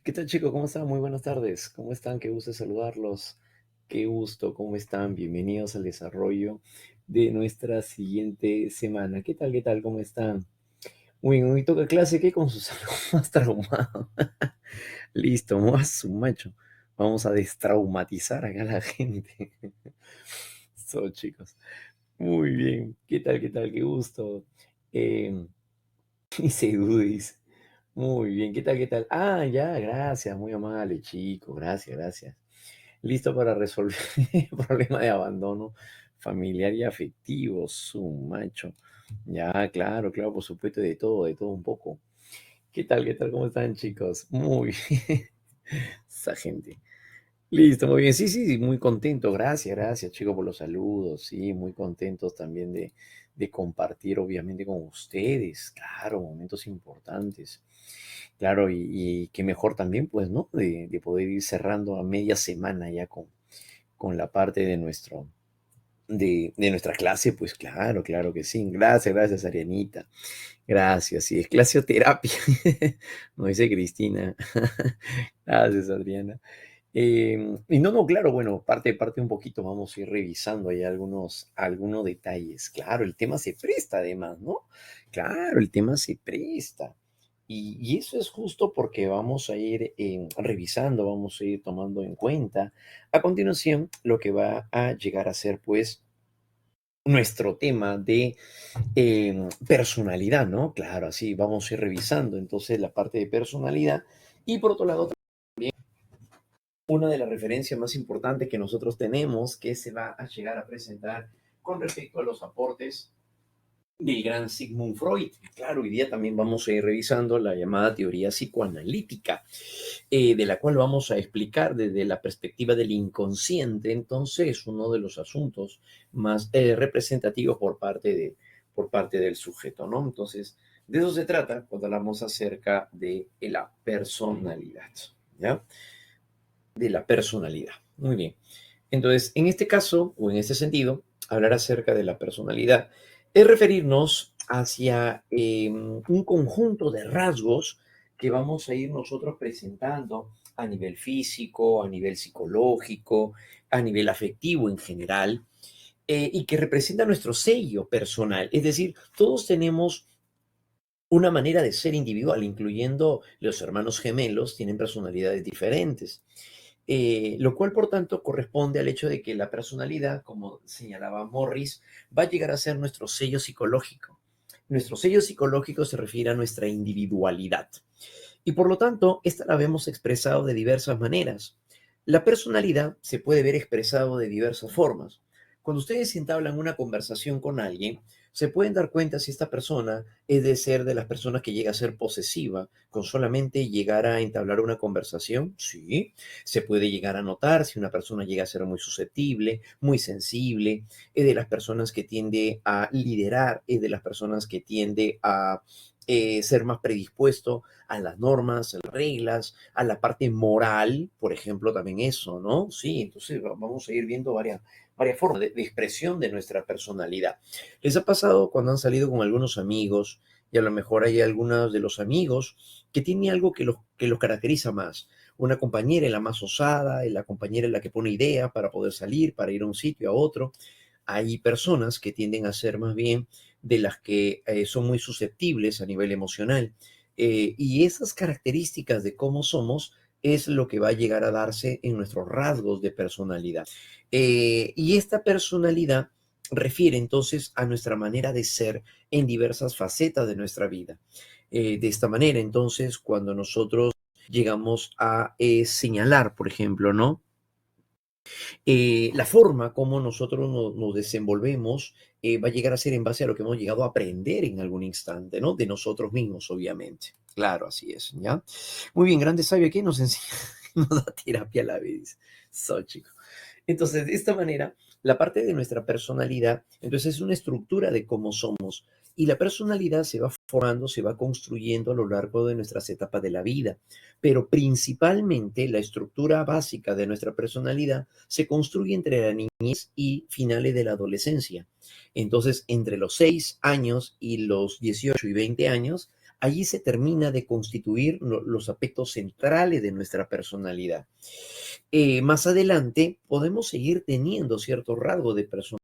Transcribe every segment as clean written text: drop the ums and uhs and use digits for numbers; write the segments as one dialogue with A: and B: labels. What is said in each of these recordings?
A: ¿Qué tal, chicos? ¿Cómo están? Muy buenas tardes. ¿Cómo están? Qué gusto saludarlos. Qué gusto. ¿Cómo están? Bienvenidos al desarrollo de nuestra siguiente semana. ¿Qué tal? ¿Qué tal? ¿Cómo están? Uy, hoy toca clase. ¿Qué con sus alumnos más traumado? Listo, más su macho. Vamos a destraumatizar acá a la gente. Chicos. Muy bien. ¿Qué tal? ¿Qué tal? Qué gusto. Eh, dice Dudis. Muy bien. ¿Qué tal? ¿Qué tal? Ah, ya, gracias. Muy amable, chico. Gracias, gracias. Listo para resolver el problema de abandono familiar y afectivo, su macho. Ya, claro, claro, por supuesto, de todo un poco. ¿Qué tal, qué tal? ¿Cómo están, chicos? Muy bien. Esa gente. Listo, muy bien. Sí, sí, sí, muy contento. Gracias, gracias, chicos, por los saludos. Sí, muy contentos también de compartir, obviamente, con ustedes. Claro, momentos importantes. Claro, y qué mejor también, pues, ¿no? De poder ir cerrando a media semana ya con la parte de nuestra clase, pues claro, claro que sí. Gracias, gracias, Arianita. Gracias, sí, es clasioterapia, nos dice Cristina. Gracias, Adriana. Y no, no, claro, bueno, parte un poquito, vamos a ir revisando ahí algunos detalles. Claro, el tema se presta además, ¿no? Claro, el tema se presta. Y eso es justo porque vamos a ir revisando, vamos a ir tomando en cuenta a continuación lo que va a llegar a ser, pues, nuestro tema de personalidad, ¿no? Claro, así vamos a ir revisando entonces la parte de personalidad. Y por otro lado, una de las referencias más importantes que nosotros tenemos que se va a llegar a presentar con respecto a los aportes del gran Sigmund Freud. Claro, hoy día también vamos a ir revisando la llamada teoría psicoanalítica, de la cual vamos a explicar desde la perspectiva del inconsciente. Entonces, uno de los asuntos más representativos por parte del sujeto, ¿no? Entonces, de eso se trata cuando hablamos acerca de la personalidad, ¿ya? De la personalidad. Muy bien. Entonces, en este caso, o en este sentido, hablar acerca de la personalidad es referirnos hacia un conjunto de rasgos que vamos a ir nosotros presentando a nivel físico, a nivel psicológico, a nivel afectivo en general, y que representa nuestro sello personal. Es decir, todos tenemos una manera de ser individual, incluyendo los hermanos gemelos, tienen personalidades diferentes. Lo cual, por tanto, corresponde al hecho de que la personalidad, como señalaba Morris, va a llegar a ser nuestro sello psicológico. Nuestro sello psicológico se refiere a nuestra individualidad. Y por lo tanto, esta la vemos expresado de diversas maneras. La personalidad se puede ver expresado de diversas formas. Cuando ustedes entablan una conversación con alguien, se pueden dar cuenta si esta persona es de ser de las personas que llega a ser posesiva, con solamente llegar a entablar una conversación. Sí, se puede llegar a notar si una persona llega a ser muy susceptible, muy sensible, es de las personas que tiende a liderar, es de las personas que tiende a ser más predispuesto a las normas, a las reglas, a la parte moral, por ejemplo, también eso, ¿no? Sí, entonces vamos a ir viendo varias formas de expresión de nuestra personalidad. ¿Les ha pasado cuando han salido con algunos amigos y a lo mejor hay algunos de los amigos que tienen algo que los caracteriza más? Una compañera es la más osada, es la compañera es la que pone idea para poder salir, para ir a un sitio, a otro. Hay personas que tienden a ser más bien de las que son muy susceptibles a nivel emocional. Y esas características de cómo somos es lo que va a llegar a darse en nuestros rasgos de personalidad. Y esta personalidad refiere entonces a nuestra manera de ser en diversas facetas de nuestra vida. De esta manera, entonces, cuando nosotros llegamos a señalar, por ejemplo, ¿no? La forma como nosotros nos desenvolvemos va a llegar a ser en base a lo que hemos llegado a aprender en algún instante, ¿no? De nosotros mismos, obviamente. Claro, así es, ¿ya? Muy bien, grande sabio, ¿qué nos enseña? Nos da terapia a la vez. Chico. Entonces, de esta manera, la parte de nuestra personalidad, entonces es una estructura de cómo somos. Y la personalidad se va formando, se va construyendo a lo largo de nuestras etapas de la vida. Pero principalmente la estructura básica de nuestra personalidad se construye entre la niñez y finales de la adolescencia. Entonces, entre los 6 años y los 18 y 20 años, allí se termina de constituir los aspectos centrales de nuestra personalidad. Más adelante podemos seguir teniendo cierto rasgo de personalidad.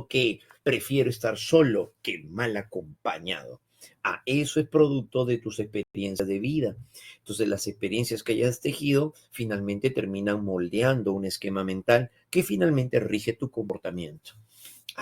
A: Que prefiero estar solo que mal acompañado. Eso es producto de tus experiencias de vida. Entonces, las experiencias que hayas tejido finalmente terminan moldeando un esquema mental que finalmente rige tu comportamiento.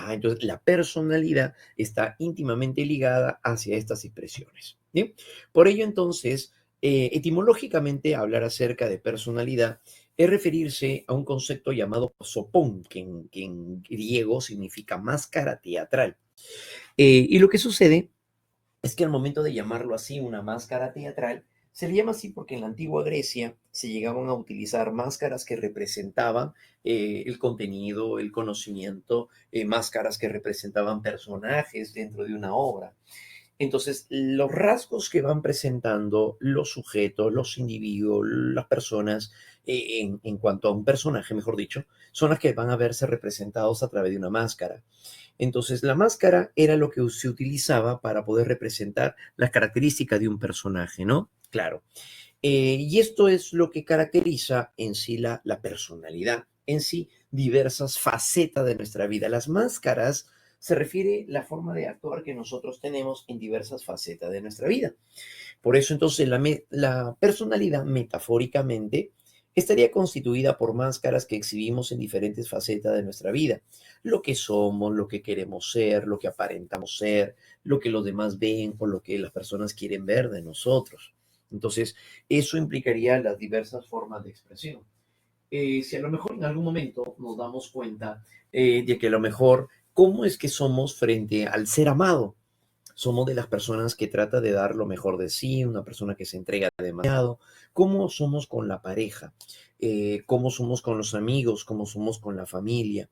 A: Entonces, la personalidad está íntimamente ligada hacia estas expresiones. ¿Bien? Por ello, entonces, etimológicamente, hablar acerca de personalidad es referirse a un concepto llamado sopón, que en griego significa máscara teatral. Y lo que sucede es que al momento de llamarlo así, una máscara teatral, se le llama así porque en la antigua Grecia se llegaban a utilizar máscaras que representaban el contenido, el conocimiento, máscaras que representaban personajes dentro de una obra. Entonces, los rasgos que van presentando los sujetos, los individuos, las personas, en cuanto a un personaje, mejor dicho, son las que van a verse representados a través de una máscara. Entonces, la máscara era lo que se utilizaba para poder representar las características de un personaje, ¿no? Claro. Y esto es lo que caracteriza en sí la personalidad, en sí diversas facetas de nuestra vida. Las máscaras se refiere la forma de actuar que nosotros tenemos en diversas facetas de nuestra vida. Por eso entonces la personalidad metafóricamente estaría constituida por máscaras que exhibimos en diferentes facetas de nuestra vida. Lo que somos, lo que queremos ser, lo que aparentamos ser, lo que los demás ven o lo que las personas quieren ver de nosotros. Entonces, eso implicaría las diversas formas de expresión. Si a lo mejor en algún momento nos damos cuenta de que a lo mejor, ¿cómo es que somos frente al ser amado? Somos de las personas que trata de dar lo mejor de sí, una persona que se entrega demasiado. ¿Cómo somos con la pareja? ¿Cómo somos con los amigos? ¿Cómo somos con la familia?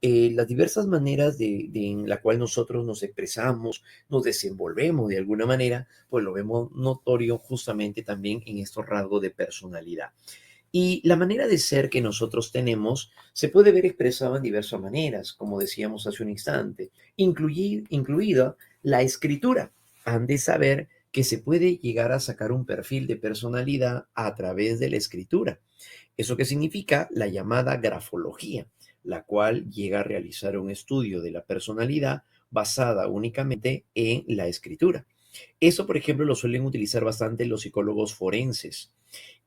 A: Las diversas maneras en la cual nosotros nos expresamos, nos desenvolvemos de alguna manera, pues lo vemos notorio justamente también en estos rasgos de personalidad. Y la manera de ser que nosotros tenemos se puede ver expresada en diversas maneras, como decíamos hace un instante, incluida la escritura. Han de saber que se puede llegar a sacar un perfil de personalidad a través de la escritura. ¿Eso qué significa? La llamada grafología, la cual llega a realizar un estudio de la personalidad basada únicamente en la escritura. Eso, por ejemplo, lo suelen utilizar bastante los psicólogos forenses.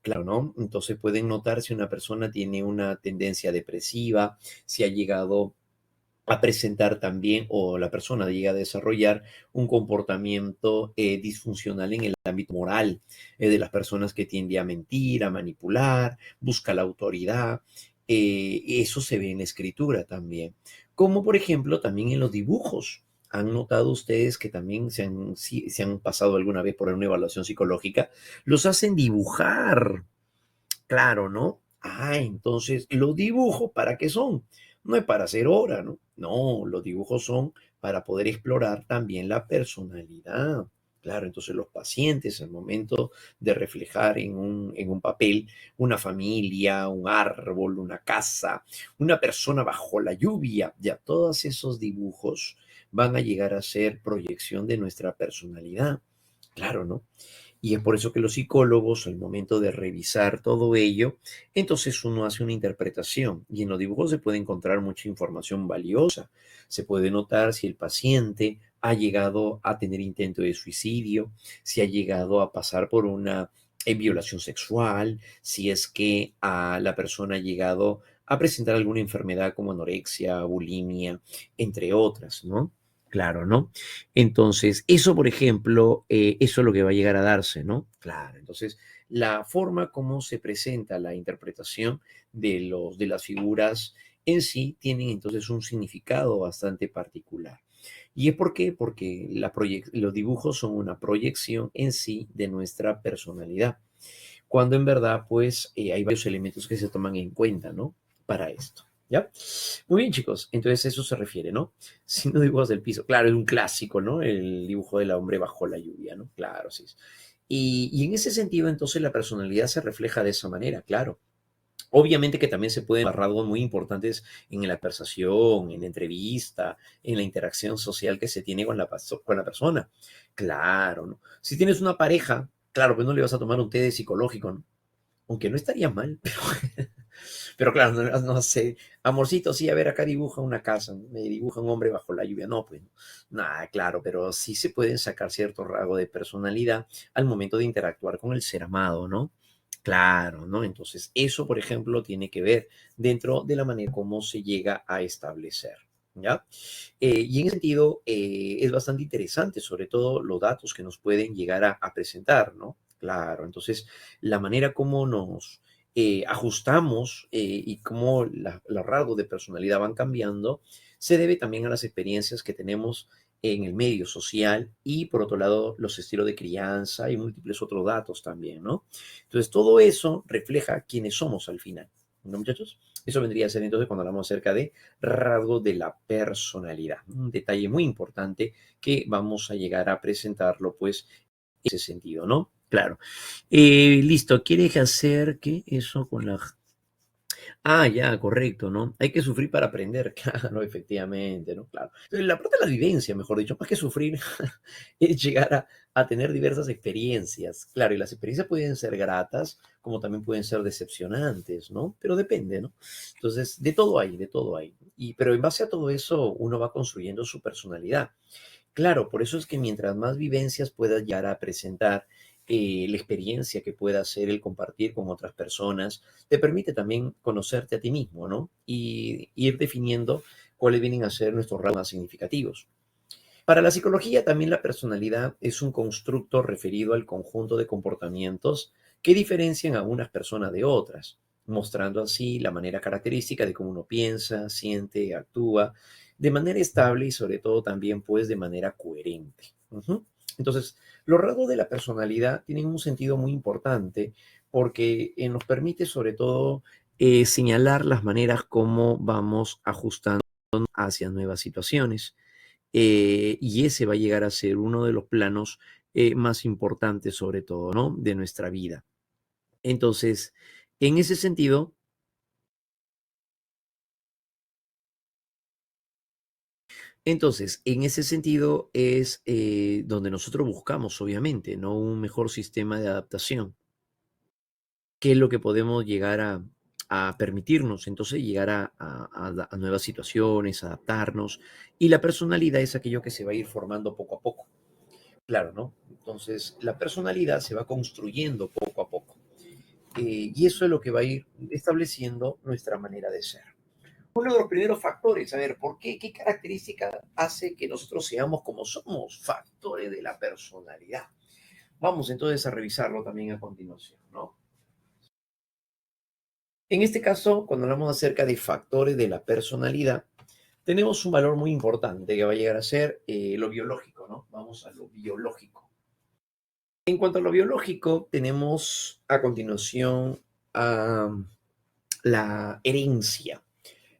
A: Claro, ¿no? Entonces pueden notar si una persona tiene una tendencia depresiva, si ha llegado a presentar también o la persona llega a desarrollar un comportamiento disfuncional en el ámbito moral, de las personas que tiende a mentir, a manipular, busca la autoridad. Eso se ve en la escritura también. Como por ejemplo también en los dibujos. ¿Han notado ustedes que también se han pasado alguna vez por una evaluación psicológica? Los hacen dibujar. Claro, ¿no? Entonces, los dibujos, ¿para qué son? No es para hacer obra, ¿no? No, los dibujos son para poder explorar también la personalidad. Claro, entonces los pacientes, al momento de reflejar en un papel una familia, un árbol, una casa, una persona bajo la lluvia, ya todos esos dibujos van a llegar a ser proyección de nuestra personalidad. Claro, ¿no? Y es por eso que los psicólogos, al momento de revisar todo ello, entonces uno hace una interpretación y en los dibujos se puede encontrar mucha información valiosa. Se puede notar si el paciente ha llegado a tener intento de suicidio, si ha llegado a pasar por una violación sexual, si es que la persona ha llegado a presentar alguna enfermedad como anorexia, bulimia, entre otras, ¿no? Claro, ¿no? Entonces, eso, por ejemplo, eso es lo que va a llegar a darse, ¿no? Claro, entonces, la forma como se presenta la interpretación de las figuras en sí tienen entonces un significado bastante particular. ¿Y es por qué? Porque los dibujos son una proyección en sí de nuestra personalidad, cuando en verdad, pues, hay varios elementos que se toman en cuenta, ¿no? Para esto. ¿Ya? Muy bien, chicos. Entonces eso se refiere, ¿no? Si no dibujos del piso. Claro, es un clásico, ¿no? El dibujo del hombre bajo la lluvia, ¿no? Claro, sí. Y en ese sentido, entonces, la personalidad se refleja de esa manera, claro. Obviamente que también se pueden ver rasgos muy importantes en la conversación, en la entrevista, en la interacción social que se tiene con con la persona. Claro, ¿no? Si tienes una pareja, claro, pues no le vas a tomar un té de psicológico, ¿no? Aunque no estaría mal, pero claro, no, no sé, amorcito, sí, a ver, acá dibuja una casa, ¿no? Me dibuja un hombre bajo la lluvia, no, pues, nada, claro, pero sí se pueden sacar cierto rasgo de personalidad al momento de interactuar con el ser amado, ¿no? Claro, ¿no? Entonces, eso, por ejemplo, tiene que ver dentro de la manera como se llega a establecer, ¿ya? Y en ese sentido, es bastante interesante, sobre todo los datos que nos pueden llegar a presentar, ¿no? Claro, entonces, la manera como nos ajustamos y cómo los rasgos de personalidad van cambiando, se debe también a las experiencias que tenemos en el medio social y, por otro lado, los estilos de crianza y múltiples otros datos también, ¿no? Entonces, todo eso refleja quiénes somos al final, ¿no, muchachos? Eso vendría a ser entonces cuando hablamos acerca de rasgos de la personalidad. Un detalle muy importante que vamos a llegar a presentarlo, pues, en ese sentido, ¿no? Claro. Listo, ¿quieres hacer qué? Eso con la... Ah, ya, correcto, ¿no? Hay que sufrir para aprender, claro, efectivamente, ¿no? Claro. Entonces, la parte de la vivencia, mejor dicho, más que sufrir, es llegar a tener diversas experiencias. Claro, y las experiencias pueden ser gratas, como también pueden ser decepcionantes, ¿no? Pero depende, ¿no? Entonces, de todo hay, de todo hay. Pero en base a todo eso, uno va construyendo su personalidad. Claro, por eso es que mientras más vivencias puedas llegar a presentar, la experiencia que pueda hacer el compartir con otras personas, te permite también conocerte a ti mismo, ¿no? Y ir definiendo cuáles vienen a ser nuestros rasgos más significativos. Para la psicología, también la personalidad es un constructo referido al conjunto de comportamientos que diferencian a unas personas de otras, mostrando así la manera característica de cómo uno piensa, siente, actúa, de manera estable y sobre todo también pues de manera coherente. Ujú. Entonces, los rasgos de la personalidad tienen un sentido muy importante porque nos permite sobre todo señalar las maneras como vamos ajustando hacia nuevas situaciones, y ese va a llegar a ser uno de los planos más importantes, sobre todo, ¿no? De nuestra vida. Entonces, en ese sentido, en ese sentido es donde nosotros buscamos, obviamente, ¿no? Un mejor sistema de adaptación. ¿Qué es lo que podemos llegar a permitirnos? Entonces, llegar a nuevas situaciones, adaptarnos. Y la personalidad es aquello que se va a ir formando poco a poco. Claro, ¿no? Entonces, la personalidad se va construyendo poco a poco. Y eso es lo que va a ir estableciendo nuestra manera de ser. Uno de los primeros factores, a ver, ¿por qué? ¿Qué característica hace que nosotros seamos como somos? Factores de la personalidad. Vamos entonces a revisarlo también a continuación, ¿no? En este caso, cuando hablamos acerca de factores de la personalidad, tenemos un valor muy importante que va a llegar a ser lo biológico, ¿no? Vamos a lo biológico. En cuanto a lo biológico, tenemos a continuación a la herencia.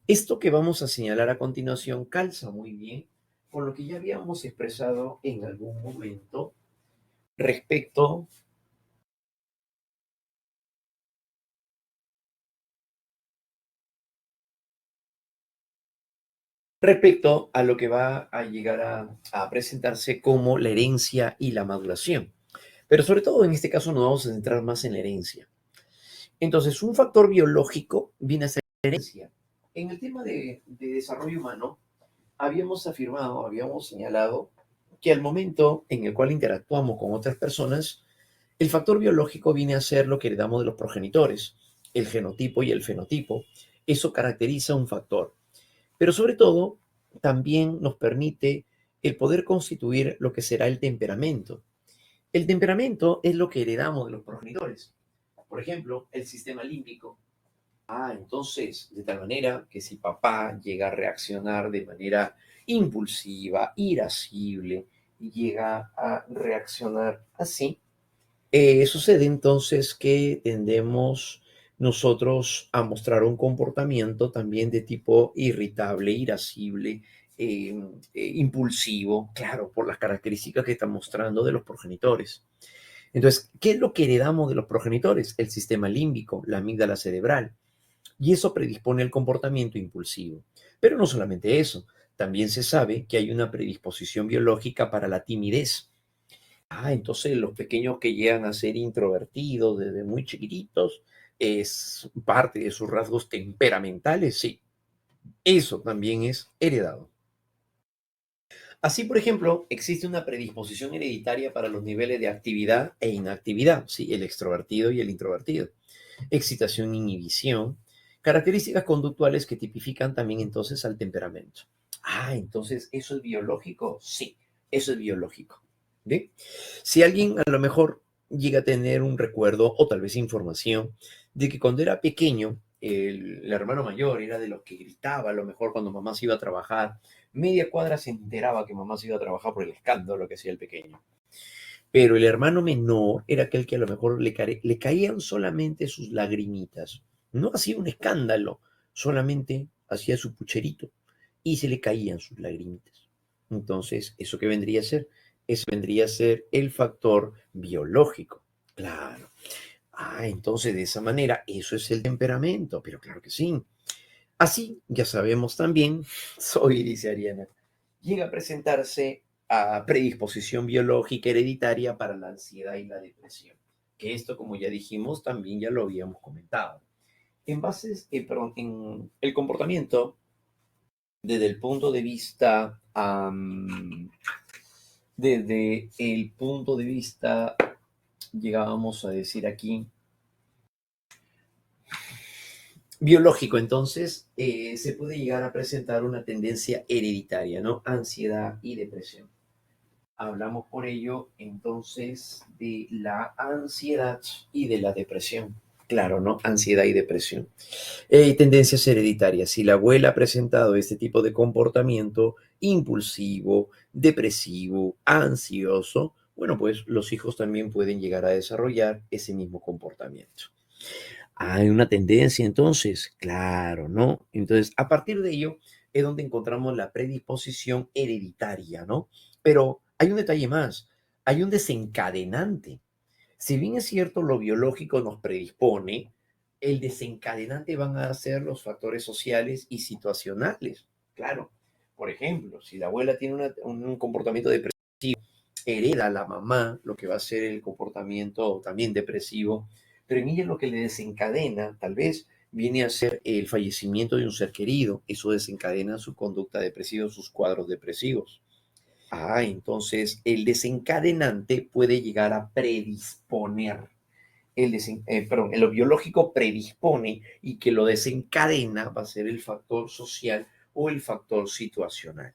A: Esto que vamos a señalar a continuación calza muy bien con lo que ya habíamos expresado en algún momento respecto, respecto a lo que va a llegar a presentarse como la herencia y la maduración. Pero sobre todo en este caso nos vamos a centrar más en la herencia. Entonces, un factor biológico viene a ser la herencia. En el tema de desarrollo humano, habíamos afirmado, habíamos señalado que al momento en el cual interactuamos con otras personas, el factor biológico viene a ser lo que heredamos de los progenitores, el genotipo y el fenotipo. Eso caracteriza un factor. Pero sobre todo, también nos permite el poder constituir lo que será el temperamento. El temperamento es lo que heredamos de los progenitores. Por ejemplo, el sistema límbico. Ah, entonces, de tal manera que si papá llega a reaccionar de manera impulsiva, irascible, y llega a reaccionar así, sucede entonces que tendemos nosotros a mostrar un comportamiento también de tipo irritable, irascible, impulsivo, claro, por las características que están mostrando de los progenitores. Entonces, ¿qué es lo que heredamos de los progenitores? El sistema límbico, la amígdala cerebral. Y eso predispone al comportamiento impulsivo. Pero no solamente eso, también se sabe que hay una predisposición biológica para la timidez. Entonces los pequeños que llegan a ser introvertidos desde muy chiquititos es parte de sus rasgos temperamentales, sí. Eso también es heredado. Así, por ejemplo, existe una predisposición hereditaria para los niveles de actividad e inactividad, sí, el extrovertido y el introvertido. Excitación, inhibición, características conductuales que tipifican también entonces al temperamento. Entonces, ¿eso es biológico? Sí, eso es biológico. ¿Ve? Si alguien a lo mejor llega a tener un recuerdo o tal vez información de que cuando era pequeño, el hermano mayor era de los que gritaba, a lo mejor cuando mamá se iba a trabajar, media cuadra se enteraba que mamá se iba a trabajar por el escándalo que hacía el pequeño. Pero el hermano menor era aquel que a lo mejor le caían solamente sus lagrimitas. No hacía un escándalo, solamente hacía su pucherito y se le caían sus lagrimitas. Entonces, ¿eso qué vendría a ser? Eso vendría a ser el factor biológico. Claro. Entonces de esa manera, eso es el temperamento, pero claro que sí. Así, ya sabemos también, soy, dice Ariana, llega a presentarse a predisposición biológica hereditaria para la ansiedad y la depresión. Que esto, como ya dijimos, también ya lo habíamos comentado. Perdón, en el comportamiento, desde el punto de vista, desde el punto de vista, llegábamos a decir aquí, biológico, entonces, se puede llegar a presentar una tendencia hereditaria, ¿no? Ansiedad y depresión. Hablamos por ello entonces de la ansiedad y de la depresión. Claro, ¿no? Ansiedad y depresión. Tendencias hereditarias. Si la abuela ha presentado este tipo de comportamiento impulsivo, depresivo, ansioso, bueno, pues los hijos también pueden llegar a desarrollar ese mismo comportamiento. Hay una tendencia entonces, claro, ¿no? Entonces, a partir de ello es donde encontramos la predisposición hereditaria, ¿no? Pero hay un detalle más, hay un desencadenante. Si bien es cierto, lo biológico nos predispone, el desencadenante van a ser los factores sociales y situacionales. Claro, por ejemplo, si la abuela tiene un comportamiento depresivo, hereda a la mamá lo que va a ser el comportamiento también depresivo, pero en ella lo que le desencadena tal vez viene a ser el fallecimiento de un ser querido. Eso desencadena su conducta depresiva, sus cuadros depresivos. Entonces el desencadenante puede llegar a predisponer. Perdón, lo biológico predispone y que lo desencadena va a ser el factor social o el factor situacional.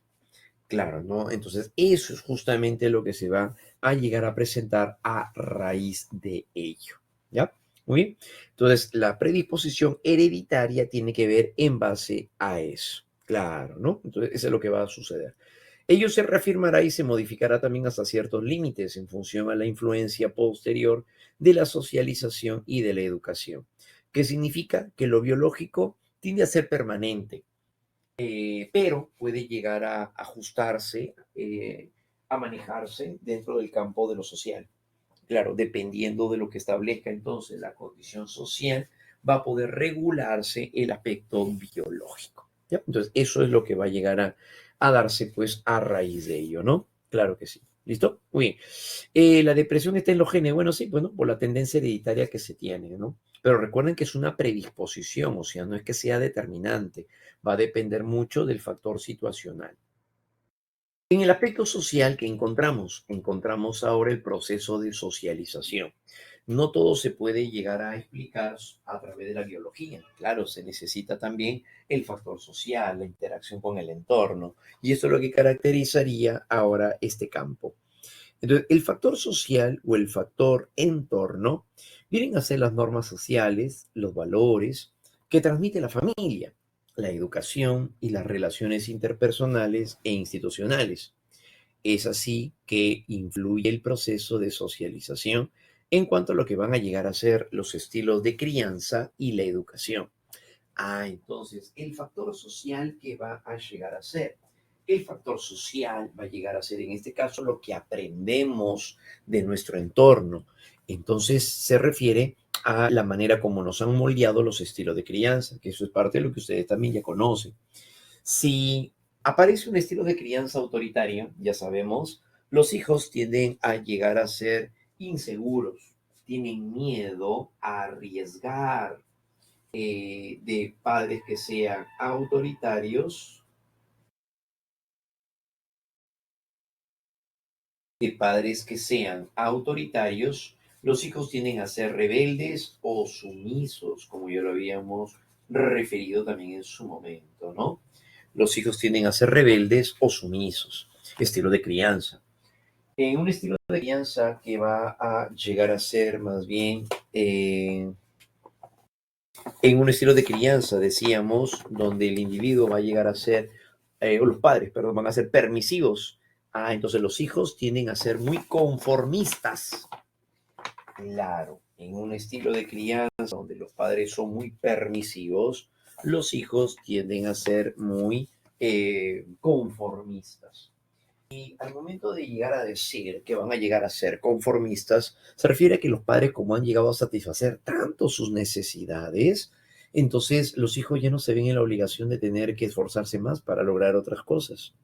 A: Claro, ¿no? Entonces, eso es justamente lo que se va a llegar a presentar a raíz de ello. ¿Ya? Muy bien. Entonces, la predisposición hereditaria tiene que ver en base a eso. Claro, ¿no? Entonces, eso es lo que va a suceder. Ello se reafirmará y se modificará también hasta ciertos límites en función a la influencia posterior de la socialización y de la educación, que significa que lo biológico tiende a ser permanente, pero puede llegar a ajustarse, a manejarse dentro del campo de lo social. Claro, dependiendo de lo que establezca entonces la condición social, va a poder regularse el aspecto biológico. ¿Ya? Entonces, eso es lo que va a llegar a darse pues a raíz de ello, ¿no? Claro que sí. ¿Listo? Muy bien. La depresión está en los genes. Bueno, sí, bueno, por la tendencia hereditaria que se tiene, ¿no? Pero recuerden que es una predisposición, o sea, no es que sea determinante. Va a depender mucho del factor situacional. En el aspecto social que encontramos ahora el proceso de socialización. No todo se puede llegar a explicar a través de la biología. Claro, se necesita también el factor social, la interacción con el entorno, y eso es lo que caracterizaría ahora este campo. Entonces, el factor social o el factor entorno vienen a ser las normas sociales, los valores que transmite la familia, la educación y las relaciones interpersonales e institucionales. Es así que influye el proceso de socialización en cuanto a lo que van a llegar a ser los estilos de crianza y la educación. Entonces, el factor social que va a llegar a ser. El factor social va a llegar a ser, en este caso, lo que aprendemos de nuestro entorno. Entonces, se refiere a la manera como nos han moldeado los estilos de crianza, que eso es parte de lo que ustedes también ya conocen. Si aparece un estilo de crianza autoritario, ya sabemos, los hijos tienden a llegar a ser inseguros, tienen miedo a arriesgar, de padres que sean autoritarios, los hijos tienden a ser rebeldes o sumisos, como ya lo habíamos referido también en su momento, ¿no? Los hijos tienden a ser rebeldes o sumisos. Estilo de crianza. En un estilo de crianza que va a llegar a ser más bien, en un estilo de crianza, decíamos, donde el individuo va a llegar a ser, o los padres, perdón, van a ser permisivos. Entonces los hijos tienden a ser muy conformistas. Claro, en un estilo de crianza donde los padres son muy permisivos, los hijos tienden a ser muy conformistas. Y al momento de llegar a decir que van a llegar a ser conformistas, se refiere a que los padres, como han llegado a satisfacer tanto sus necesidades, entonces los hijos ya no se ven en la obligación de tener que esforzarse más para lograr otras cosas.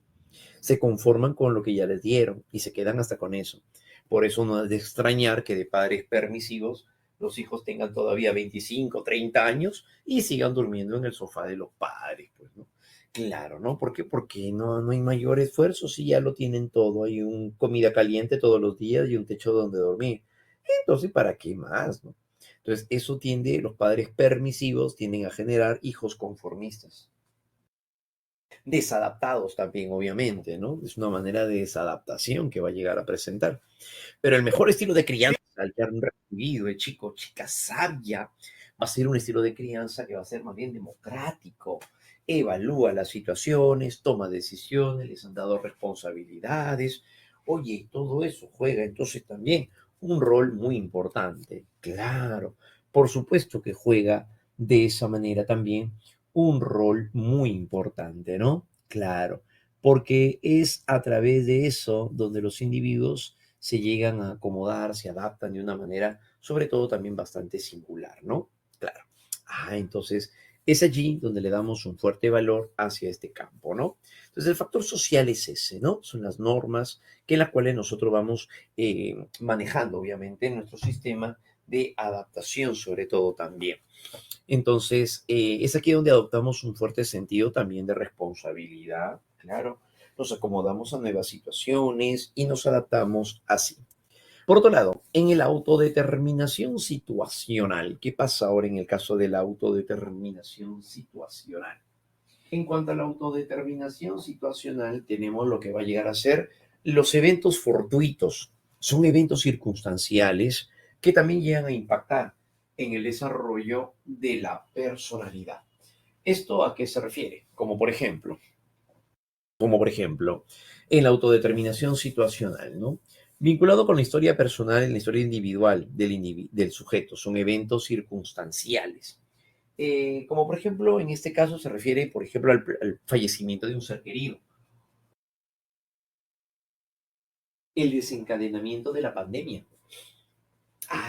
A: Se conforman con lo que ya les dieron y se quedan hasta con eso. Por eso no es de extrañar que de padres permisivos los hijos tengan todavía 25, 30 años y sigan durmiendo en el sofá de los padres, pues, ¿no? Claro, ¿no? ¿Por qué? Porque no hay mayor esfuerzo si ya lo tienen todo. Hay un comida caliente todos los días y un techo donde dormir. Entonces, ¿para qué más, no? Entonces, eso tiende, los padres permisivos tienden a generar hijos conformistas. Desadaptados también, obviamente, ¿no? Es una manera de desadaptación que va a llegar a presentar. Pero el mejor estilo de crianza al que han recibido el chico o chica sabia va a ser un estilo de crianza que va a ser más bien democrático. Evalúa las situaciones, toma decisiones, les han dado responsabilidades. Oye, todo eso juega entonces también un rol muy importante. Claro, por supuesto que juega de esa manera también un rol muy importante, ¿no? Claro, porque es a través de eso donde los individuos se llegan a acomodar, se adaptan de una manera, sobre todo también bastante singular, ¿no? Claro. Entonces es allí donde le damos un fuerte valor hacia este campo, ¿no? Entonces el factor social es ese, ¿no? Son las normas que en las cuales nosotros vamos manejando, obviamente, en nuestro sistema de adaptación, sobre todo también. Entonces, es aquí donde adoptamos un fuerte sentido también de responsabilidad, claro. Nos acomodamos a nuevas situaciones y nos adaptamos así. Por otro lado, en el autodeterminación situacional, ¿qué pasa ahora en el caso de la autodeterminación situacional? En cuanto a la autodeterminación situacional, tenemos lo que va a llegar a ser los eventos fortuitos. Son eventos circunstanciales que también llegan a impactar en el desarrollo de la personalidad. ¿Esto a qué se refiere? Como por ejemplo, en la autodeterminación situacional, ¿no? Vinculado con la historia personal y la historia individual del sujeto, son eventos circunstanciales. Como por ejemplo, en este caso se refiere, por ejemplo, al fallecimiento de un ser querido, el desencadenamiento de la pandemia.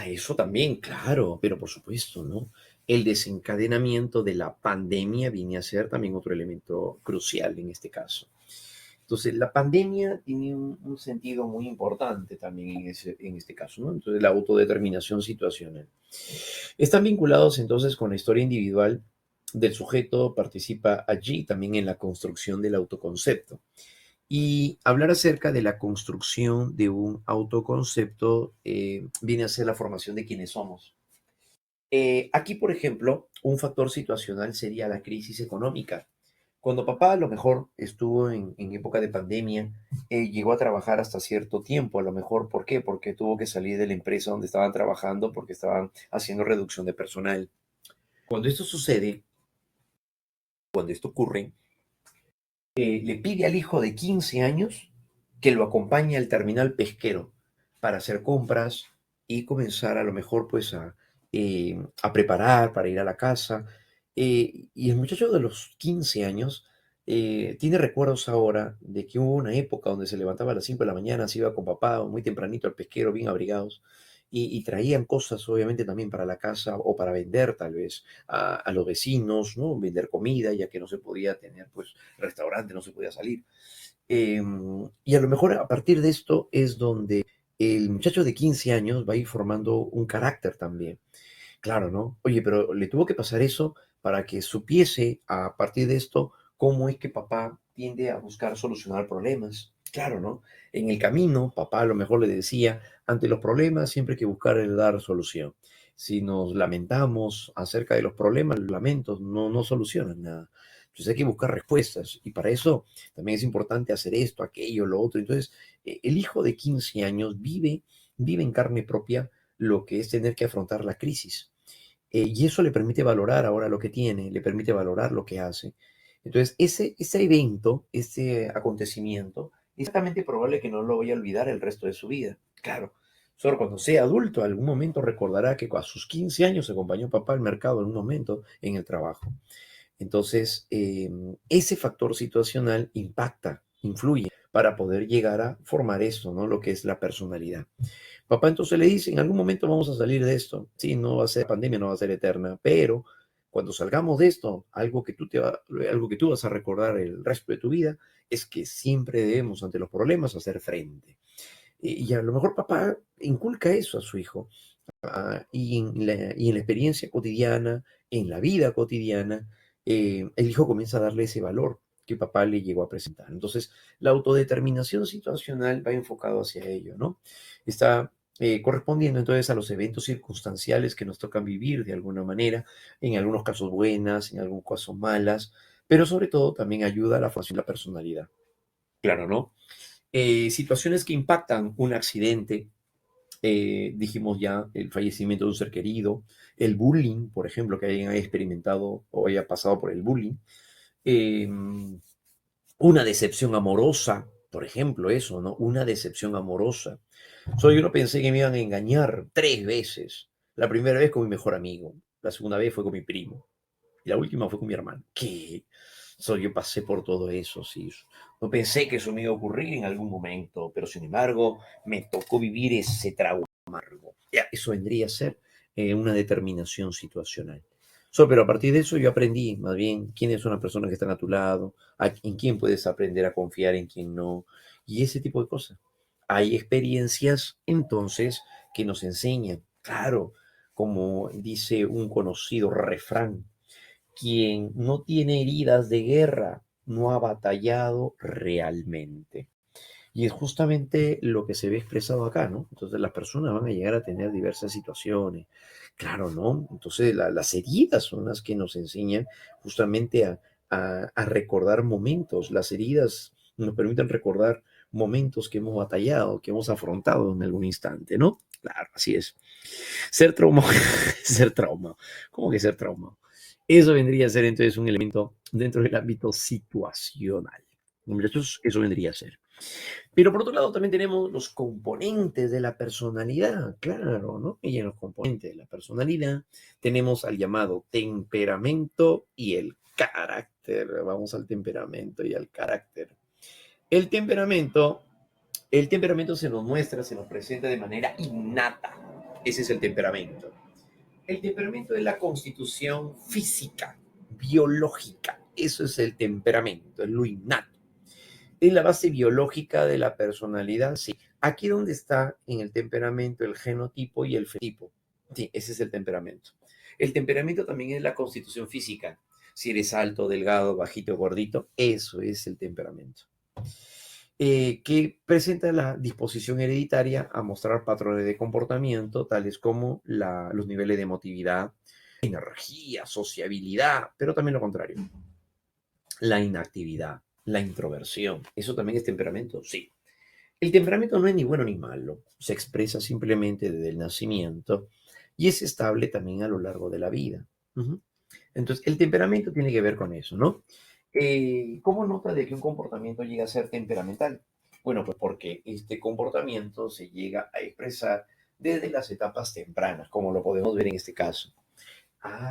A: Eso también, claro, pero por supuesto, ¿no? El desencadenamiento de la pandemia viene a ser también otro elemento crucial en este caso. Entonces, la pandemia tiene un sentido muy importante también en este caso, ¿no? Entonces, la autodeterminación situacional. Están vinculados entonces con la historia individual del sujeto, participa allí también en la construcción del autoconcepto. Y hablar acerca de la construcción de un autoconcepto viene a ser la formación de quienes somos. Aquí, por ejemplo, un factor situacional sería la crisis económica. Cuando papá a lo mejor estuvo en época de pandemia, llegó a trabajar hasta cierto tiempo, a lo mejor, ¿por qué? Porque tuvo que salir de la empresa donde estaban trabajando porque estaban haciendo reducción de personal. Cuando esto sucede, cuando esto ocurre, le pide al hijo de 15 años que lo acompañe al terminal pesquero para hacer compras y comenzar a lo mejor pues a preparar para ir a la casa. Y el muchacho de los 15 años tiene recuerdos ahora de que hubo una época donde se levantaba a las 5 de la mañana, se iba con papá muy tempranito al pesquero, bien abrigados, y traían cosas obviamente también para la casa o para vender tal vez a los vecinos, ¿no? Vender comida, ya que no se podía tener pues restaurante, no se podía salir. Y a lo mejor a partir de esto es donde el muchacho de 15 años va a ir formando un carácter también. Claro, ¿no? Oye, pero le tuvo que pasar eso para que supiese a partir de esto cómo es que papá tiende a buscar solucionar problemas. Claro, ¿no? En el camino, papá a lo mejor le decía, ante los problemas siempre hay que buscar el dar solución. Si nos lamentamos acerca de los problemas, los lamentos no solucionan nada. Entonces hay que buscar respuestas y para eso también es importante hacer esto, aquello, lo otro. Entonces, el hijo de 15 años vive en carne propia lo que es tener que afrontar la crisis. Y eso le permite valorar ahora lo que tiene, le permite valorar lo que hace. Entonces, ese evento, ese acontecimiento, es exactamente probable que no lo vaya a olvidar el resto de su vida. Claro, solo cuando sea adulto, algún momento recordará que a sus 15 años se acompañó a papá al mercado en un momento en el trabajo. Entonces, ese factor situacional impacta, influye para poder llegar a formar eso, ¿no? Lo que es la personalidad. Papá entonces le dice, en algún momento vamos a salir de esto. Sí, no va a ser pandemia, no va a ser eterna, pero cuando salgamos de esto, algo que tú vas a recordar el resto de tu vida es que siempre debemos ante los problemas hacer frente. Y a lo mejor papá inculca eso a su hijo. Y en la experiencia cotidiana, en la vida cotidiana, el hijo comienza a darle ese valor que papá le llegó a presentar. Entonces, la autodeterminación situacional va enfocado hacia ello, ¿no? Está correspondiendo entonces a los eventos circunstanciales que nos tocan vivir de alguna manera, en algunos casos buenas, en algunos casos malas, pero sobre todo también ayuda a la formación de la personalidad. Claro, ¿no? Situaciones que impactan un accidente, dijimos ya, el fallecimiento de un ser querido, el bullying, por ejemplo, que hayan experimentado o haya pasado por el bullying, eh, una decepción amorosa, por ejemplo, eso, ¿no? Una decepción amorosa. Yo no pensé que me iban a engañar 3 veces. La primera vez con mi mejor amigo, la segunda vez fue con mi primo y la última fue con mi hermano. ¿Qué? Yo pasé por todo eso, sí. No pensé que eso me iba a ocurrir en algún momento, pero sin embargo me tocó vivir ese trauma amargo. Ya, eso vendría a ser una determinación situacional. Pero a partir de eso yo aprendí más bien quiénes son las personas que están a tu lado, en quién puedes aprender a confiar, en quién no, y ese tipo de cosas. Hay experiencias entonces que nos enseñan, claro, como dice un conocido refrán, quien no tiene heridas de guerra no ha batallado realmente. Y es justamente lo que se ve expresado acá, ¿no? Entonces las personas van a llegar a tener diversas situaciones. Claro, ¿no? Entonces las heridas son las que nos enseñan justamente a recordar momentos. Las heridas nos permiten recordar momentos que hemos batallado, que hemos afrontado en algún instante, ¿no? Claro, así es. Ser traumado, ser traumado. ¿Cómo que ser traumado? Eso vendría a ser entonces un elemento dentro del ámbito situacional. Muchachos, eso vendría a ser. Pero por otro lado también tenemos los componentes de la personalidad, claro, ¿no? Y en los componentes de la personalidad tenemos al llamado temperamento y el carácter. Vamos al temperamento y al carácter. El temperamento, el temperamento se nos muestra, se nos presenta de manera innata. Ese es el temperamento. El temperamento es la constitución física, biológica. Eso es el temperamento, es lo innato. Es la base biológica de la personalidad, sí. Aquí donde está en el temperamento el genotipo y el fenotipo. Sí, ese es el temperamento. El temperamento también es la constitución física. Si eres alto, delgado, bajito, gordito, eso es el temperamento. Que presenta la disposición hereditaria a mostrar patrones de comportamiento, tales como los niveles de emotividad, energía, sociabilidad, pero también lo contrario, la inactividad, la introversión. ¿Eso también es temperamento? Sí. El temperamento no es ni bueno ni malo, se expresa simplemente desde el nacimiento y es estable también a lo largo de la vida. Ujú. Entonces, el temperamento tiene que ver con eso, ¿no? ¿Cómo nota de que un comportamiento llega a ser temperamental? Bueno, pues porque este comportamiento se llega a expresar desde las etapas tempranas, como lo podemos ver en este caso.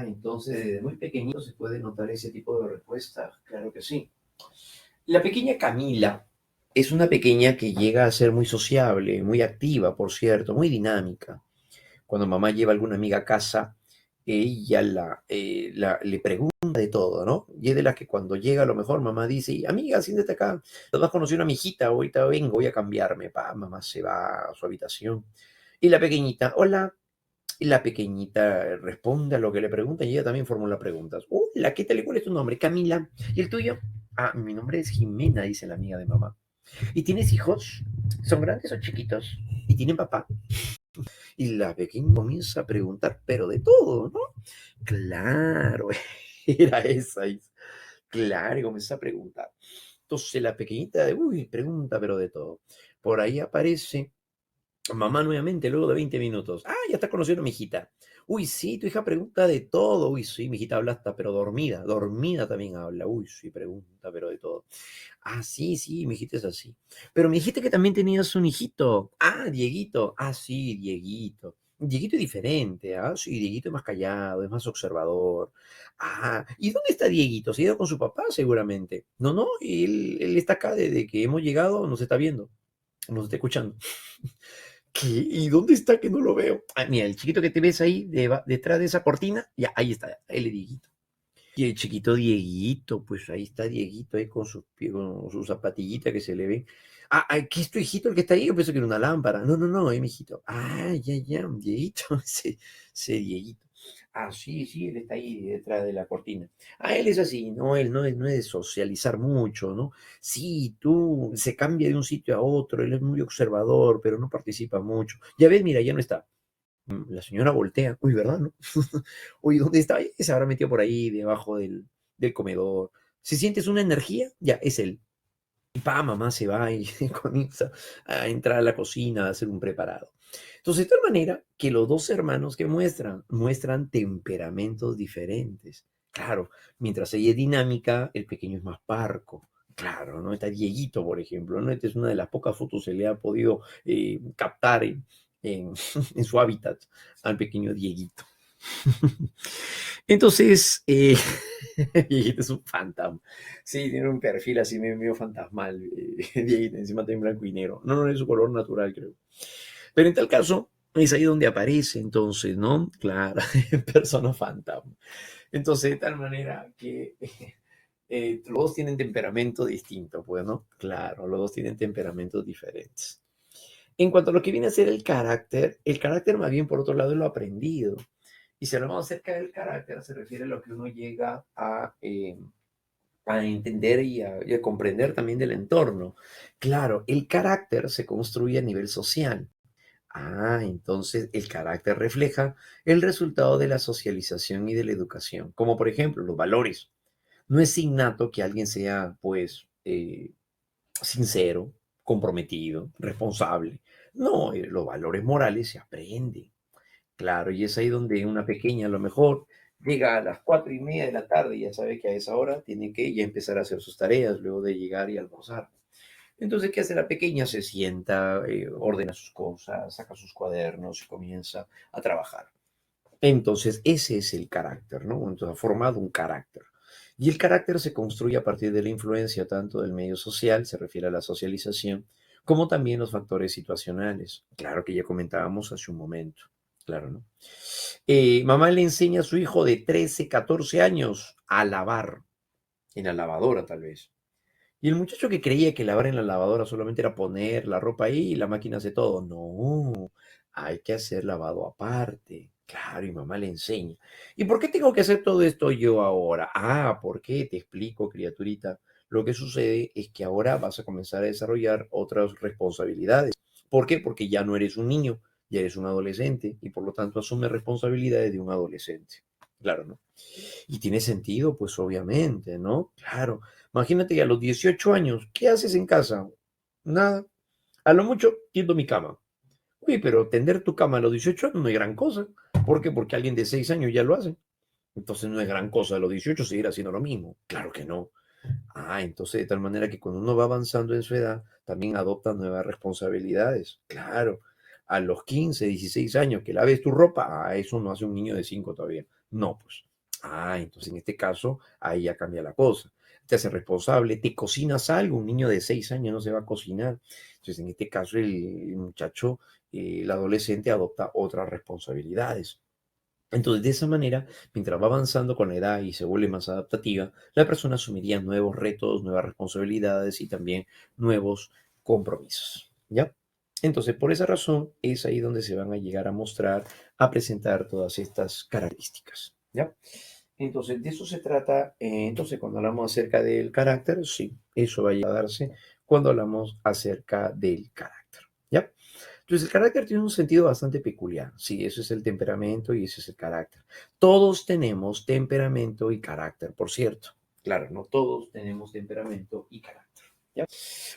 A: Entonces desde muy pequeñito se puede notar ese tipo de respuesta. Claro que sí. La pequeña Camila es una pequeña que llega a ser muy sociable, muy activa, por cierto, muy dinámica. Cuando mamá lleva a alguna amiga a casa, ella le pregunta de todo, ¿no? Y es de las que cuando llega a lo mejor mamá dice, amiga, siéntate acá, nos vas a conocer una mijita, ahorita vengo, voy a cambiarme, mamá se va a su habitación. Y la pequeñita, hola, y la pequeñita responde a lo que le preguntan y ella también formula preguntas. Hola, ¿qué tal? ¿Y cuál es tu nombre? Camila. ¿Y el tuyo? Mi nombre es Jimena, dice la amiga de mamá. ¿Y tienes hijos? ¿Son grandes o chiquitos? ¿Y tienen papá? Y la pequeña comienza a preguntar, pero de todo, ¿no? Claro, era esa. Claro, y comenzó a preguntar. Entonces la pequeñita, pregunta, pero de todo. Por ahí aparece mamá nuevamente, luego de 20 minutos. Ya está conociendo a mi hijita. Uy, sí, tu hija pregunta de todo. Uy, sí, mi hijita habla hasta, pero dormida. Dormida también habla. Uy, sí, pregunta, pero de todo. Sí, sí, mi hijita es así. Pero me dijiste que también tenías un hijito. Dieguito. Sí, Dieguito. Dieguito es diferente, Sí, Dieguito es más callado, es más observador. ¿Y dónde está Dieguito? Se ha ido con su papá, seguramente. No, no, él está acá desde que hemos llegado, nos está viendo, nos está escuchando. ¿Qué? ¿Y dónde está que no lo veo? Mira, el chiquito que te ves ahí detrás de esa cortina, ya, ahí está, él es Dieguito. Y el chiquito Dieguito, pues ahí está Dieguito ahí con sus zapatillitas que se le ven. ¿Qué es tu hijito el que está ahí? Yo pensé que era una lámpara. No, no, no, es mi hijito. Ya, ya, Dieguito, ese Dieguito. Sí, sí, él está ahí detrás de la cortina. Él es así, no, él no es de socializar mucho, ¿no? Sí, tú, se cambia de un sitio a otro, él es muy observador, pero no participa mucho. Ya ves, mira, ya no está. La señora voltea. Uy, ¿verdad, no? Uy, ¿dónde está? Se habrá metido por ahí, debajo del comedor. Si sientes una energía, ya, es él. Y mamá se va y comienza a entrar a la cocina a hacer un preparado. Entonces, de tal manera que los dos hermanos que muestran temperamentos diferentes. Claro, mientras ella es dinámica, el pequeño es más parco. Claro, ¿no? Está Dieguito, por ejemplo, ¿no? Esta es una de las pocas fotos que se le ha podido captar en, en su hábitat al pequeño Dieguito. Entonces, Dieguito es un fantasma. Sí, tiene un perfil así medio fantasmal. Dieguito, encima está en blanco y negro. No, no es su color natural, creo. Pero en tal caso, es ahí donde aparece entonces, ¿no? Claro, persona fantasma. Entonces, de tal manera que los dos tienen temperamento distinto, pues, ¿no? Claro, los dos tienen temperamentos diferentes. En cuanto a lo que viene a ser el carácter más bien, por otro lado, es lo aprendido. Y si hablamos acerca del carácter, se refiere a lo que uno llega a entender y a comprender también del entorno. Claro, el carácter se construye a nivel social. Entonces el carácter refleja el resultado de la socialización y de la educación, como por ejemplo los valores. No es innato que alguien sea, pues, sincero, comprometido, responsable. No, los valores morales se aprenden. Claro, y es ahí donde una pequeña a lo mejor llega a las 4:30 de la tarde y ya sabe que a esa hora tiene que ya empezar a hacer sus tareas luego de llegar y almorzar. Entonces, ¿qué hace la pequeña? Se sienta, ordena sus cosas, saca sus cuadernos y comienza a trabajar. Entonces, ese es el carácter, ¿no? Entonces, ha formado un carácter. Y el carácter se construye a partir de la influencia tanto del medio social, se refiere a la socialización, como también los factores situacionales. Claro que ya comentábamos hace un momento. Claro, ¿no? Mamá le enseña a su hijo de 13, 14 años a lavar, en la lavadora tal vez. Y el muchacho que creía que lavar en la lavadora solamente era poner la ropa ahí y la máquina hace todo. No, hay que hacer lavado aparte. Claro, y mamá le enseña. ¿Y por qué tengo que hacer todo esto yo ahora? ¿Por qué? Te explico, criaturita. Lo que sucede es que ahora vas a comenzar a desarrollar otras responsabilidades. ¿Por qué? Porque ya no eres un niño, ya eres un adolescente y por lo tanto asumes responsabilidades de un adolescente. Claro, ¿no? Y tiene sentido, pues obviamente, ¿no? Claro. Imagínate que a los 18 años, ¿qué haces en casa? Nada. A lo mucho, tiendo mi cama. Uy, pero tender tu cama a los 18 años no es gran cosa. ¿Por qué? Porque alguien de 6 años ya lo hace. Entonces no es gran cosa a los 18 seguir haciendo lo mismo. Claro que no. Entonces de tal manera que cuando uno va avanzando en su edad, también adopta nuevas responsabilidades. Claro. a los 15, 16 años que laves tu ropa, eso no hace un niño de 5 todavía. No, pues. Entonces en este caso, ahí ya cambia la cosa. Te hace responsable, te cocinas algo, un niño de 6 años no se va a cocinar. Entonces en este caso el muchacho, el adolescente adopta otras responsabilidades. Entonces, de esa manera, mientras va avanzando con la edad y se vuelve más adaptativa, la persona asumiría nuevos retos, nuevas responsabilidades y también nuevos compromisos, ¿ya? Entonces, por esa razón, es ahí donde se van a llegar a mostrar, a presentar todas estas características, ¿ya? Entonces, de eso se trata. Entonces, cuando hablamos acerca del carácter, sí, eso va a llegar a darse cuando hablamos acerca del carácter, ¿ya? Entonces, el carácter tiene un sentido bastante peculiar. Sí, ese es el temperamento y ese es el carácter. Todos tenemos temperamento y carácter, por cierto. Claro, no todos tenemos temperamento y carácter. ¿Ya?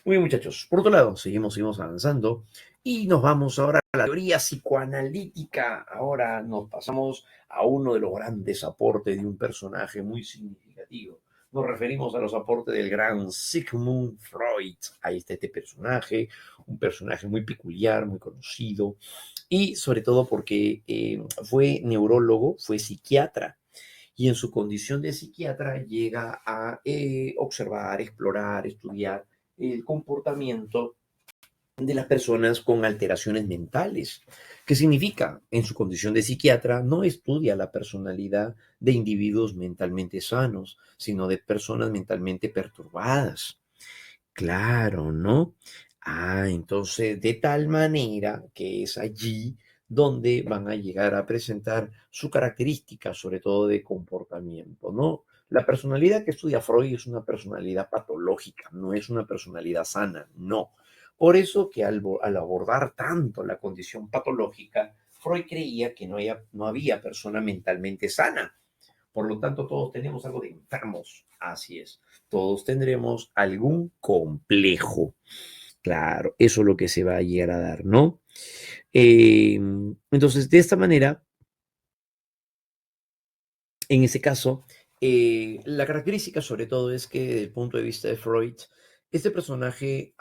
A: Muy bien, muchachos. Por otro lado, seguimos avanzando y nos vamos ahora a la teoría psicoanalítica. Ahora nos pasamos a uno de los grandes aportes de un personaje muy significativo. Nos referimos a los aportes del gran Sigmund Freud. Ahí está este personaje, un personaje muy peculiar, muy conocido, y sobre todo porque fue neurólogo, fue psiquiatra, y en su condición de psiquiatra llega a observar, explorar, estudiar el comportamiento de las personas con alteraciones mentales. ¿Qué significa? En su condición de psiquiatra no estudia la personalidad de individuos mentalmente sanos, sino de personas mentalmente perturbadas. Claro, ¿no? Entonces, de tal manera que es allí donde van a llegar a presentar su característica, sobre todo de comportamiento, ¿no? La personalidad que estudia Freud es una personalidad patológica, no es una personalidad sana, no. Por eso que al abordar tanto la condición patológica, Freud creía que no había persona mentalmente sana. Por lo tanto, todos tenemos algo de enfermos. Así es. Todos tendremos algún complejo. Claro, eso es lo que se va a llegar a dar, ¿no? Entonces, de esta manera, en ese caso, la característica sobre todo es que desde el punto de vista de Freud, este personaje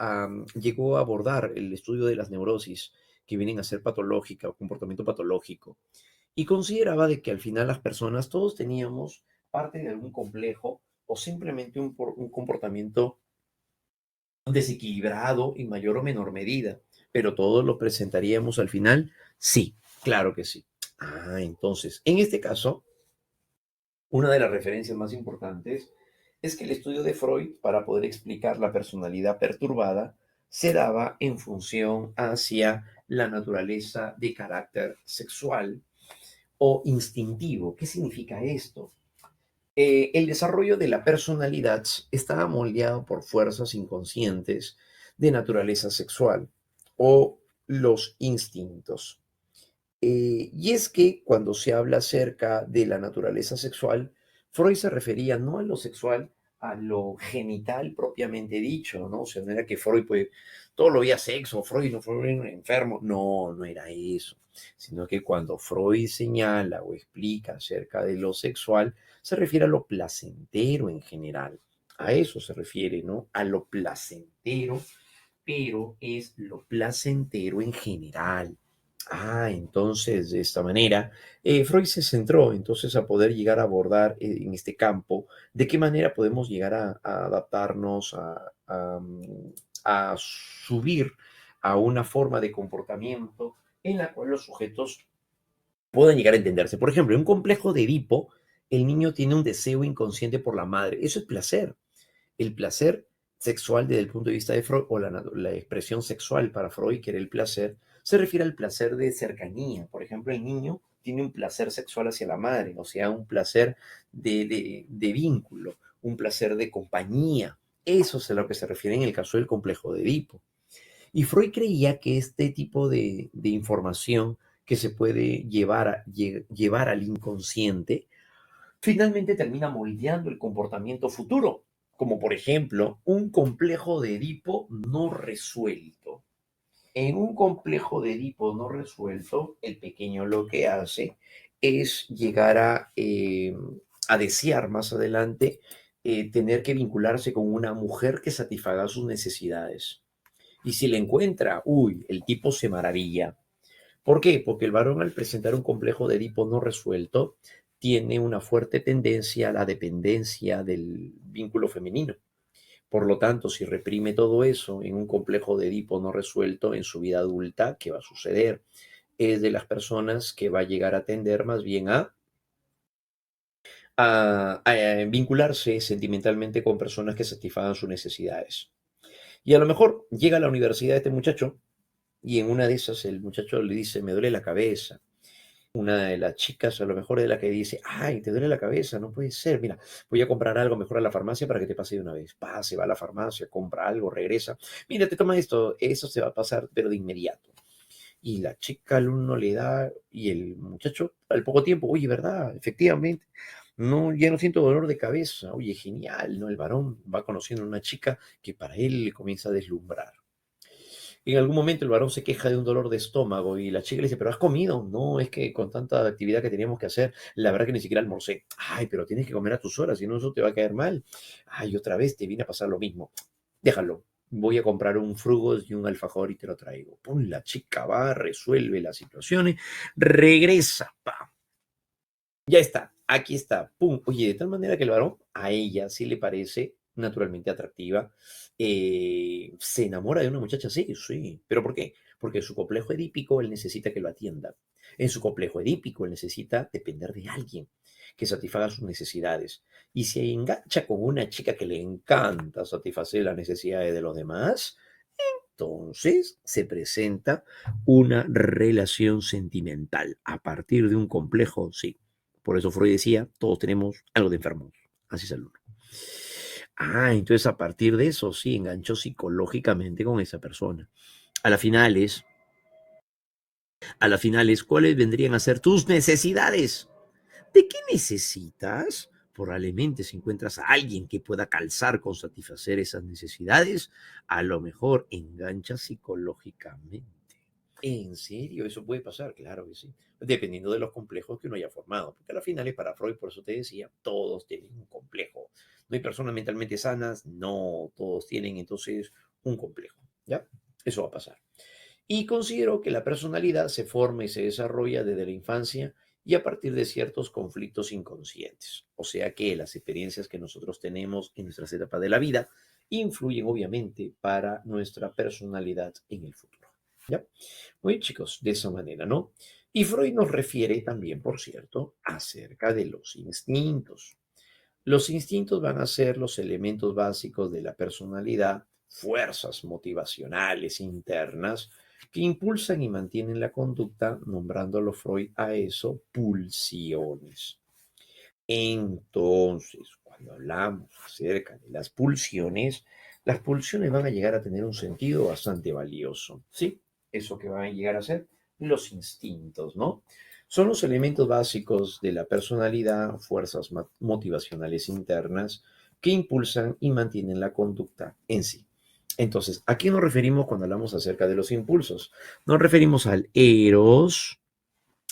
A: llegó a abordar el estudio de las neurosis que vienen a ser patológica o comportamiento patológico y consideraba de que al final las personas todos teníamos parte de algún complejo o simplemente un comportamiento desequilibrado en mayor o menor medida, pero todos lo presentaríamos al final, sí, claro que sí. Entonces, en este caso, una de las referencias más importantes es que el estudio de Freud, para poder explicar la personalidad perturbada, se daba en función hacia la naturaleza de carácter sexual o instintivo. ¿Qué significa esto? El desarrollo de la personalidad estaba moldeado por fuerzas inconscientes de naturaleza sexual o los instintos. Y es que cuando se habla acerca de la naturaleza sexual, Freud se refería no a lo sexual, a lo genital propiamente dicho, ¿no? O sea, no era que Freud, pues, todo lo veía sexo, Freud no fue un enfermo, no era eso, sino que cuando Freud señala o explica acerca de lo sexual, se refiere a lo placentero en general. A eso se refiere, ¿no? A lo placentero, pero es lo placentero en general. Entonces, de esta manera, Freud se centró entonces a poder llegar a abordar en este campo de qué manera podemos llegar a adaptarnos, a subir a una forma de comportamiento en la cual los sujetos puedan llegar a entenderse. Por ejemplo, en un complejo de Edipo, el niño tiene un deseo inconsciente por la madre. Eso es placer. El placer sexual desde el punto de vista de Freud, o la expresión sexual para Freud, que era el placer, se refiere al placer de cercanía. Por ejemplo, el niño tiene un placer sexual hacia la madre, o sea, un placer de vínculo, un placer de compañía. Eso es a lo que se refiere en el caso del complejo de Edipo. Y Freud creía que este tipo de información que se puede llevar al inconsciente finalmente termina moldeando el comportamiento futuro, como por ejemplo un complejo de Edipo no resuelto. En un complejo de Edipo no resuelto, el pequeño lo que hace es llegar a desear más adelante tener que vincularse con una mujer que satisfaga sus necesidades. Y si la encuentra, uy, el tipo se maravilla. ¿Por qué? Porque el varón al presentar un complejo de Edipo no resuelto tiene una fuerte tendencia a la dependencia del vínculo femenino. Por lo tanto, si reprime todo eso en un complejo de Edipo no resuelto en su vida adulta, ¿qué va a suceder? Es de las personas que va a llegar a tender más bien a vincularse sentimentalmente con personas que satisfagan sus necesidades. Y a lo mejor llega a la universidad este muchacho y en una de esas el muchacho le dice, me duele la cabeza. Una de las chicas a lo mejor es la que dice, ay, te duele la cabeza, no puede ser, mira, voy a comprar algo mejor a la farmacia para que te pase de una vez. Se va a la farmacia, compra algo, regresa. Mira, te toma esto, eso se va a pasar, pero de inmediato. Y la chica al uno le da, y el muchacho al poco tiempo, oye, ¿verdad? Efectivamente, no, ya no siento dolor de cabeza. Oye, genial, ¿no? El varón va conociendo a una chica que para él le comienza a deslumbrar. En algún momento el varón se queja de un dolor de estómago y la chica le dice, ¿pero has comido? No, es que con tanta actividad que teníamos que hacer, la verdad que ni siquiera almorcé. Ay, pero tienes que comer a tus horas, si no eso te va a caer mal. Ay, otra vez te viene a pasar lo mismo. Déjalo. Voy a comprar un frugos y un alfajor y te lo traigo. Pum, la chica va, resuelve las situaciones, regresa. ¡Pam! Ya está, aquí está, pum. Oye, de tal manera que el varón a ella sí le parece naturalmente atractiva. ¿Se enamora de una muchacha? Sí, sí. ¿Pero por qué? Porque en su complejo edípico él necesita que lo atienda. En su complejo edípico él necesita depender de alguien que satisfaga sus necesidades. Y se engancha con una chica que le encanta satisfacer las necesidades de los demás, entonces se presenta una relación sentimental a partir de un complejo, sí. Por eso Freud decía, todos tenemos algo de enfermos. Así es el uno. Entonces a partir de eso, sí, enganchó psicológicamente con esa persona. A la final es, ¿cuáles vendrían a ser tus necesidades? ¿De qué necesitas? Probablemente si encuentras a alguien que pueda calzar con satisfacer esas necesidades, a lo mejor engancha psicológicamente. ¿En serio? ¿Eso puede pasar? Claro que sí. Dependiendo de los complejos que uno haya formado. Porque a la final es para Freud, por eso te decía, todos tienen un complejo. No hay personas mentalmente sanas, no, todos tienen entonces un complejo. ¿Ya? Eso va a pasar. Y considero que la personalidad se forma y se desarrolla desde la infancia y a partir de ciertos conflictos inconscientes. O sea que las experiencias que nosotros tenemos en nuestras etapas de la vida influyen obviamente para nuestra personalidad en el futuro. ¿Ya? Muy bien, chicos, de esa manera, ¿no? Y Freud nos refiere también, por cierto, acerca de los instintos. Los instintos van a ser los elementos básicos de la personalidad, fuerzas motivacionales internas que impulsan y mantienen la conducta, nombrándolo Freud a eso pulsiones. Entonces, cuando hablamos acerca de las pulsiones van a llegar a tener un sentido bastante valioso, ¿sí? Eso que van a llegar a ser los instintos, ¿no? Son los elementos básicos de la personalidad, fuerzas motivacionales internas que impulsan y mantienen la conducta en sí. Entonces, ¿a qué nos referimos cuando hablamos acerca de los impulsos? Nos referimos al eros,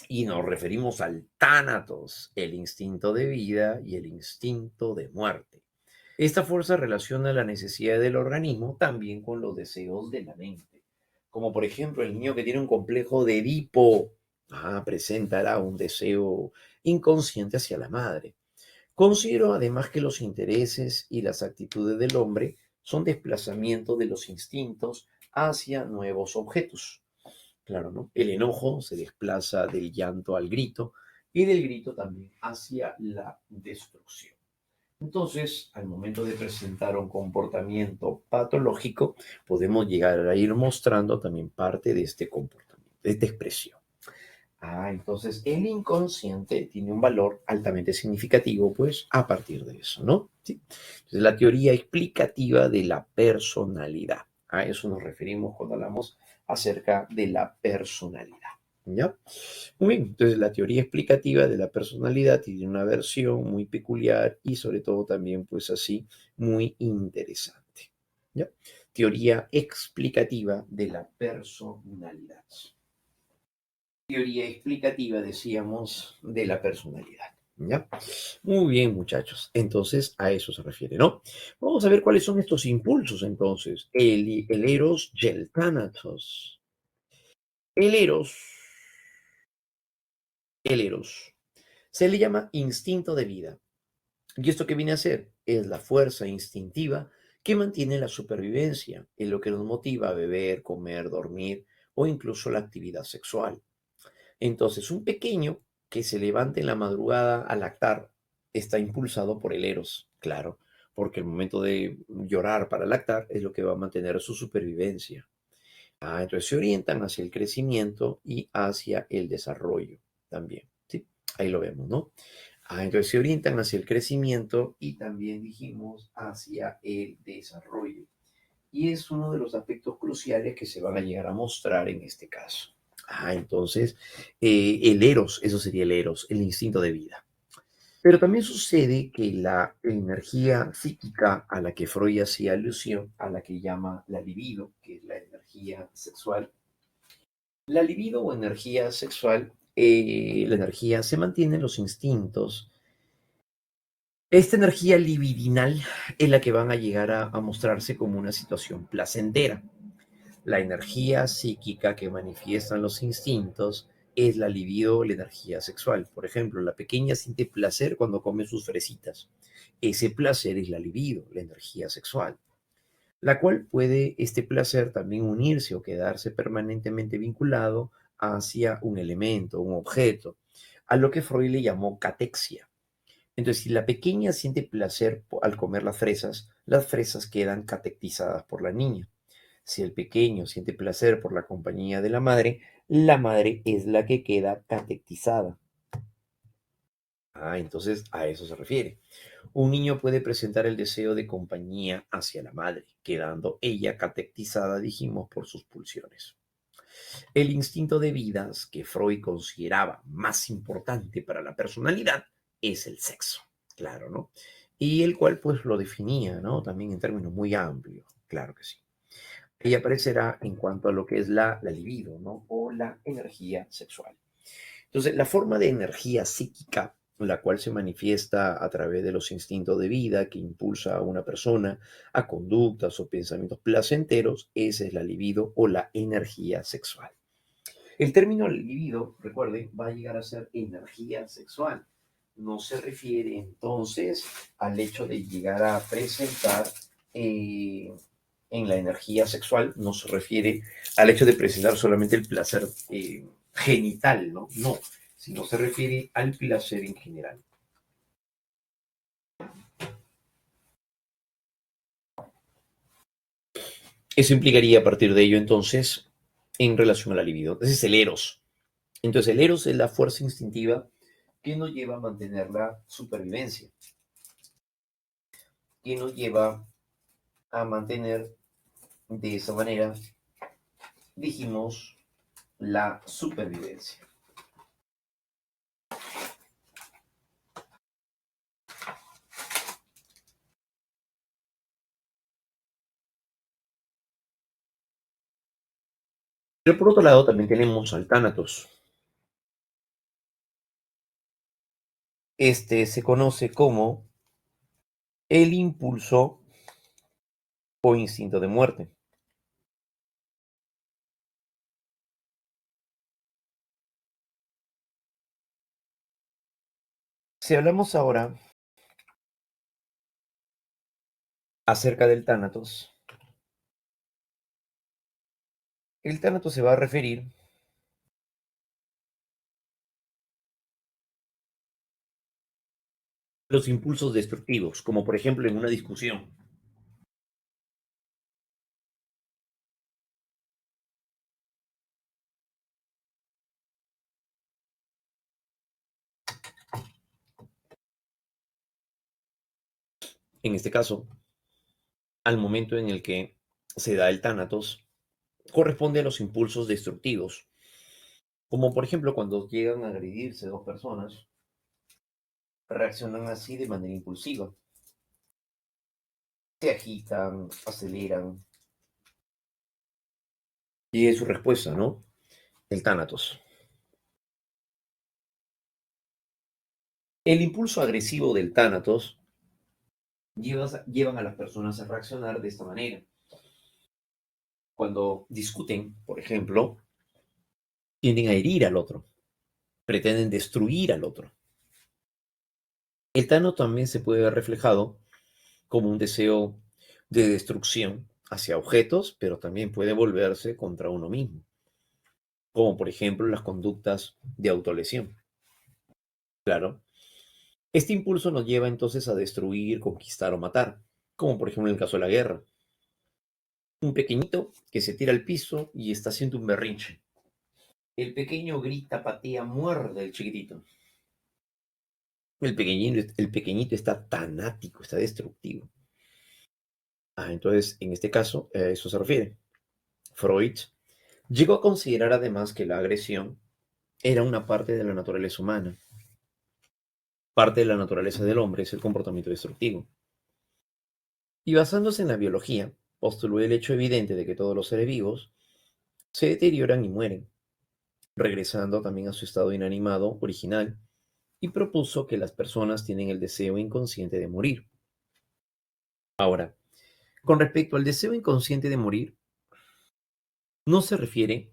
A: y nos referimos al tánatos, el instinto de vida y el instinto de muerte. Esta fuerza relaciona la necesidad del organismo también con los deseos de la mente. Como por ejemplo el niño que tiene un complejo de Edipo, presentará un deseo inconsciente hacia la madre. Considero además que los intereses y las actitudes del hombre son desplazamientos de los instintos hacia nuevos objetos. Claro, ¿no? El enojo se desplaza del llanto al grito y del grito también hacia la destrucción. Entonces, al momento de presentar un comportamiento patológico, podemos llegar a ir mostrando también parte de este comportamiento, de esta expresión. Entonces el inconsciente tiene un valor altamente significativo, pues, a partir de eso, ¿no? ¿Sí? Entonces, la teoría explicativa de la personalidad. A eso nos referimos cuando hablamos acerca de la personalidad. ¿Ya? Muy bien, entonces la teoría explicativa de la personalidad tiene una versión muy peculiar y sobre todo también, pues así, muy interesante. ¿Ya? Teoría explicativa de la personalidad. Teoría explicativa, decíamos, de la personalidad. ¿Ya? Muy bien, muchachos. Entonces, a eso se refiere, ¿no? Vamos a ver cuáles son estos impulsos, entonces. El eros y el thanatos. El eros. el eros. Se le llama instinto de vida. ¿Y esto qué viene a ser? Es la fuerza instintiva que mantiene la supervivencia, es lo que nos motiva a beber, comer, dormir o incluso la actividad sexual. Entonces, un pequeño que se levante en la madrugada a lactar está impulsado por el eros, claro, porque el momento de llorar para lactar es lo que va a mantener su supervivencia. Entonces se orientan hacia el crecimiento y hacia el desarrollo también, ¿sí? Ahí lo vemos, ¿no? Entonces se orientan hacia el crecimiento y también dijimos hacia el desarrollo. Y es uno de los aspectos cruciales que se van a llegar a mostrar en este caso. Entonces, el eros, eso sería el eros, el instinto de vida. Pero también sucede que la energía psíquica a la que Freud hacía alusión, a la que llama la libido, que es la energía sexual, la libido o energía sexual, la energía se mantiene en los instintos. Esta energía libidinal es la que van a llegar a mostrarse como una situación placentera. La energía psíquica que manifiestan los instintos es la libido, la energía sexual. Por ejemplo, la pequeña siente placer cuando come sus fresitas. Ese placer es la libido, la energía sexual, la cual puede este placer también unirse o quedarse permanentemente vinculado hacia un elemento, un objeto, a lo que Freud le llamó catexia. Entonces, si la pequeña siente placer al comer las fresas quedan catectizadas por la niña. Si el pequeño siente placer por la compañía de la madre es la que queda catectizada. Entonces a eso se refiere. Un niño puede presentar el deseo de compañía hacia la madre, quedando ella catectizada, dijimos, por sus pulsiones. El instinto de vidas que Freud consideraba más importante para la personalidad es el sexo, claro, ¿no? Y el cual pues lo definía, ¿no? También en términos muy amplios, claro que sí. Ella aparecerá en cuanto a lo que es la libido, ¿no? O la energía sexual. Entonces, la forma de energía psíquica, la cual se manifiesta a través de los instintos de vida que impulsa a una persona a conductas o pensamientos placenteros, esa es la libido o la energía sexual. El término libido, recuerden, va a llegar a ser energía sexual. No se refiere entonces al hecho de llegar a presentar en la energía sexual, no se refiere al hecho de presentar solamente el placer genital, ¿no? No, sino se refiere al placer en general. Eso implicaría a partir de ello entonces en relación a la libido. Ese es el eros. Entonces el eros es la fuerza instintiva que nos lleva a mantener la supervivencia, que nos lleva a mantener de esa manera, dijimos, la supervivencia. Pero por otro lado también tenemos al tánatos. Este se conoce como el impulso o instinto de muerte. Si hablamos ahora acerca del tánatos, el tánatos se va a referir a los impulsos destructivos, como por ejemplo en una discusión. En este caso, al momento en el que se da el tánatos, corresponde a los impulsos destructivos, como por ejemplo cuando llegan a agredirse dos personas, reaccionan así de manera impulsiva, se agitan, aceleran, y es su respuesta, ¿no? El tánatos. El impulso agresivo del tánatos llevan a las personas a reaccionar de esta manera. Cuando discuten, por ejemplo, tienden a herir al otro. pretenden destruir al otro. El Thanos también se puede ver reflejado como un deseo de destrucción hacia objetos, pero también puede volverse contra uno mismo, como por ejemplo las conductas de autolesión. Claro, este impulso nos lleva entonces a destruir, conquistar o matar, como por ejemplo en el caso de la guerra. Un pequeñito que se tira al piso y está haciendo un berrinche. El pequeño grita, patea, muerde al chiquitito. El pequeñito está tanático, está destructivo. Entonces, en este caso, a eso se refiere. Freud llegó a considerar además que la agresión era una parte de la naturaleza humana. Parte de la naturaleza del hombre es el comportamiento destructivo. Y basándose en la biología, postuló el hecho evidente de que todos los seres vivos se deterioran y mueren, regresando también a su estado inanimado original, y propuso que las personas tienen el deseo inconsciente de morir. Ahora, con respecto al deseo inconsciente de morir, no se refiere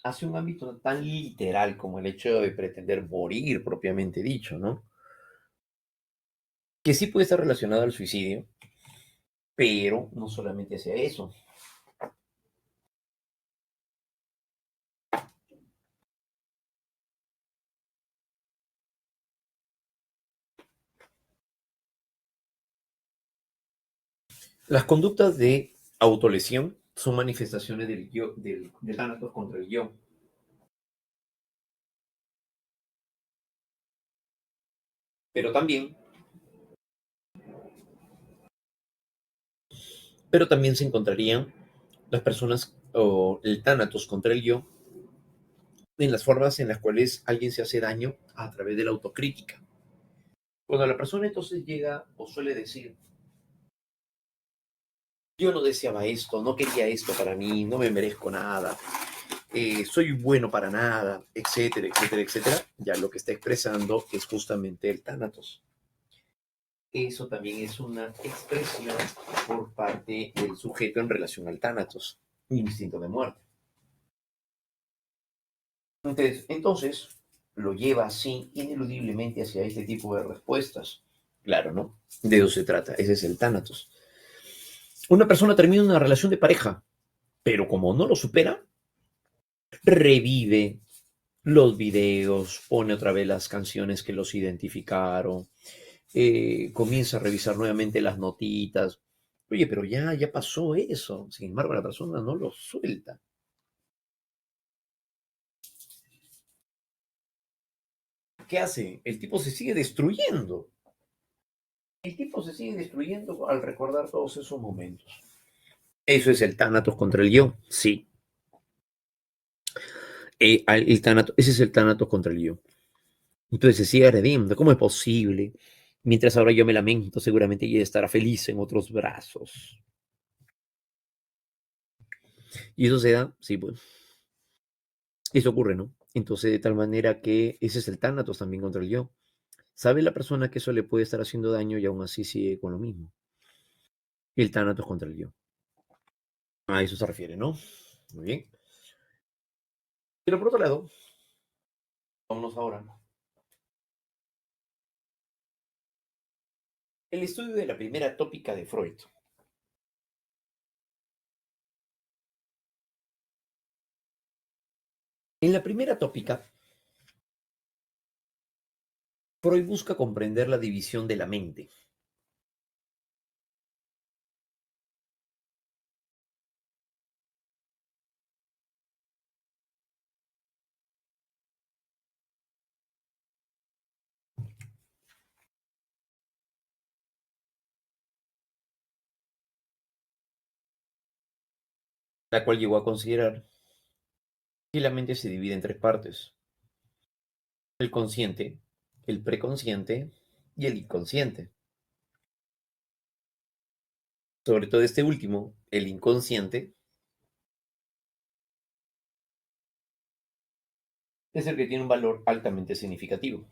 A: hacia un ámbito tan literal como el hecho de pretender morir propiamente dicho, ¿no? Que sí puede estar relacionado al suicidio, pero no solamente hacia eso. Las conductas de autolesión son manifestaciones del yo, del tánatos contra el yo. Pero también, pero también se encontrarían las personas o el tánatos contra el yo en las formas en las cuales alguien se hace daño a través de la autocrítica. Cuando la persona entonces llega o suele decir, yo no deseaba esto, no quería esto para mí, no me merezco nada, soy bueno para nada, etcétera, etcétera, etcétera, ya lo que está expresando es justamente el tánatos. Eso también es una expresión por parte del sujeto en relación al tánatos, instinto de muerte. Entonces, lo lleva así ineludiblemente hacia este tipo de respuestas. Claro, ¿no? De eso se trata, ese es el tánatos. Una persona termina una relación de pareja, pero como no lo supera, revive los videos, pone otra vez las canciones que los identificaron, comienza a revisar nuevamente las notitas. Oye, pero ya pasó eso. Sin embargo, la persona no lo suelta. ¿Qué hace? El tipo se sigue destruyendo. El tipo se sigue destruyendo al recordar todos esos momentos. Eso es el tánatos contra el yo. Sí. Ese es el tánatos contra el yo. Entonces se sigue agrediendo. ¿Cómo es posible? Mientras ahora yo me lamento, seguramente ella estará feliz en otros brazos. Y eso se da, sí, pues. Eso ocurre, ¿no? Entonces, de tal manera que ese es el tánatos también contra el yo. Sabe la persona que eso le puede estar haciendo daño y aún así sigue con lo mismo. El tánatos contra el yo. A eso se refiere, ¿no? Muy bien. Pero por otro lado, vámonos ahora. El estudio de la primera tópica de Freud. En la primera tópica, Freud busca comprender la división de la mente. La cual llegó a considerar que la mente se divide en tres partes: el consciente, el preconsciente y el inconsciente. Sobre todo este último, el inconsciente, es el que tiene un valor altamente significativo.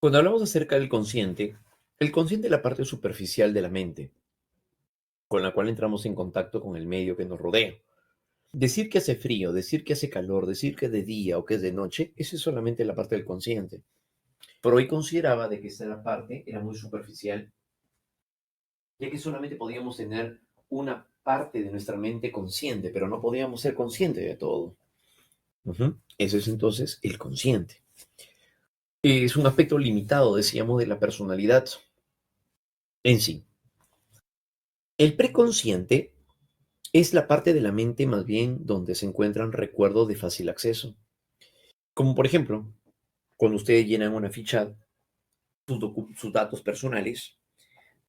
A: Cuando hablamos acerca del consciente, el consciente es la parte superficial de la mente, con la cual entramos en contacto con el medio que nos rodea. Decir que hace frío, decir que hace calor, decir que es de día o que es de noche, esa es solamente la parte del consciente. Pero hoy consideraba de que esta parte era muy superficial, ya que solamente podíamos tener una parte de nuestra mente consciente, pero no podíamos ser conscientes de todo. Ese es entonces el consciente. Es un aspecto limitado, decíamos, de la personalidad en sí. El preconsciente es la parte de la mente más bien donde se encuentran recuerdos de fácil acceso. Como por ejemplo, cuando ustedes llenan una ficha, sus datos personales,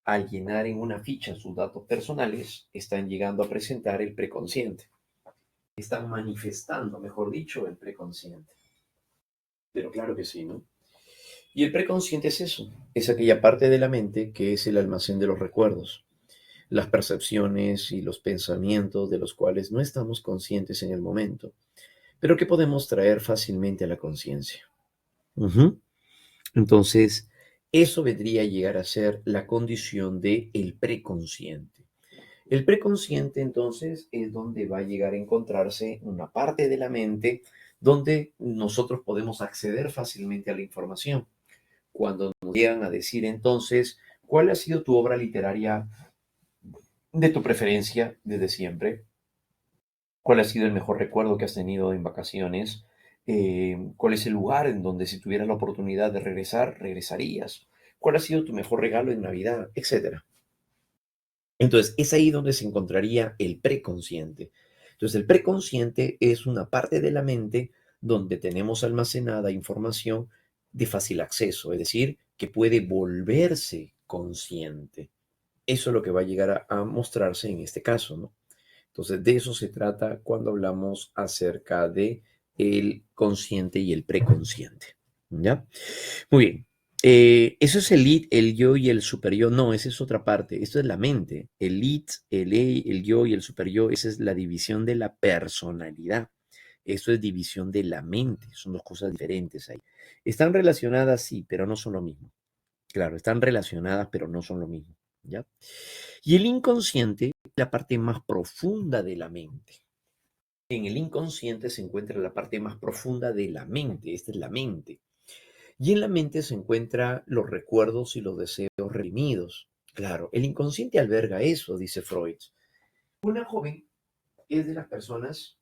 A: al llenar en una ficha sus datos personales, están llegando a presentar el preconsciente. Están manifestando, mejor dicho, el preconsciente. Pero claro que sí, ¿no? Y el preconsciente es eso, es aquella parte de la mente que es el almacén de los recuerdos, las percepciones y los pensamientos de los cuales no estamos conscientes en el momento, pero que podemos traer fácilmente a la conciencia. Ujú. Entonces, eso vendría a llegar a ser la condición del preconsciente. El preconsciente, entonces, es donde va a llegar a encontrarse una parte de la mente donde nosotros podemos acceder fácilmente a la información. Cuando nos llegan a decir, entonces, ¿cuál ha sido tu obra literaria de tu preferencia desde siempre? ¿Cuál ha sido el mejor recuerdo que has tenido en vacaciones? ¿Cuál es el lugar en donde si tuvieras la oportunidad de regresar, regresarías? ¿Cuál ha sido tu mejor regalo en Navidad? Etcétera. Entonces, es ahí donde se encontraría el preconsciente. Entonces, el preconsciente es una parte de la mente donde tenemos almacenada información de fácil acceso, es decir, que puede volverse consciente. Eso es lo que va a llegar a mostrarse en este caso, ¿no? Entonces, de eso se trata cuando hablamos acerca de el consciente y el preconsciente, ¿ya? Muy bien. Eso es el id, el yo y el super yo. No, esa es otra parte. Esto es la mente. El id, el yo y el super yo, esa es la división de la personalidad. Esto es división de la mente. Son dos cosas diferentes ahí. Están relacionadas, sí, pero no son lo mismo. Claro, están relacionadas, pero no son lo mismo, ¿ya? Y el inconsciente es la parte más profunda de la mente. En el inconsciente se encuentra la parte más profunda de la mente. Esta es la mente. Y en la mente se encuentran los recuerdos y los deseos reprimidos. Claro, el inconsciente alberga eso, dice Freud. Una joven es de las personas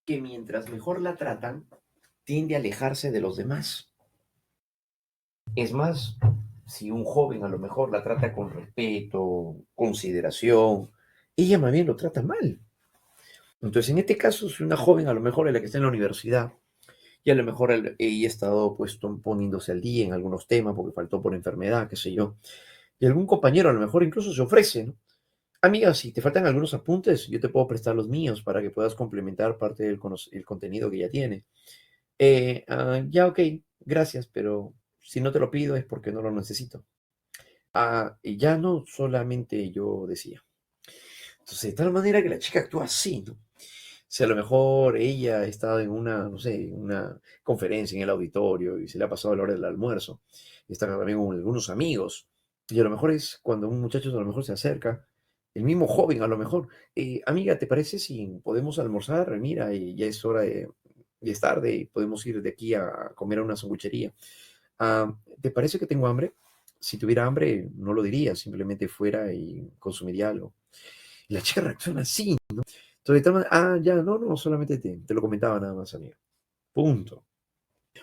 A: que mientras mejor la tratan, tiende a alejarse de los demás. Es más, si un joven a lo mejor la trata con respeto, consideración, ella más bien lo trata mal. Entonces, en este caso, si una joven a lo mejor es la que está en la universidad, y a lo mejor ella ha estado pues poniéndose al día en algunos temas porque faltó por enfermedad, qué sé yo, y algún compañero a lo mejor incluso se ofrece, ¿no? Amiga, si te faltan algunos apuntes, yo te puedo prestar los míos para que puedas complementar parte del el contenido que ya tiene. Ya, ok, gracias, pero si no te lo pido es porque no lo necesito. Y ya no solamente yo decía. Entonces, de tal manera que la chica actúa así, ¿no? Si a lo mejor ella ha estado en una, no sé, en una conferencia en el auditorio y se le ha pasado la hora del almuerzo, y está también con algunos amigos, y a lo mejor es cuando un muchacho a lo mejor se acerca, el mismo joven a lo mejor, amiga, ¿te parece si podemos almorzar? Mira, y ya es hora de, ya es tarde y podemos ir de aquí a comer a una sanguchería. ¿Te parece que tengo hambre? Si tuviera hambre, no lo diría, simplemente fuera y consumiría algo. Y la chica reacciona así. Entonces, ya, no, solamente te lo comentaba nada más, amigo. Punto.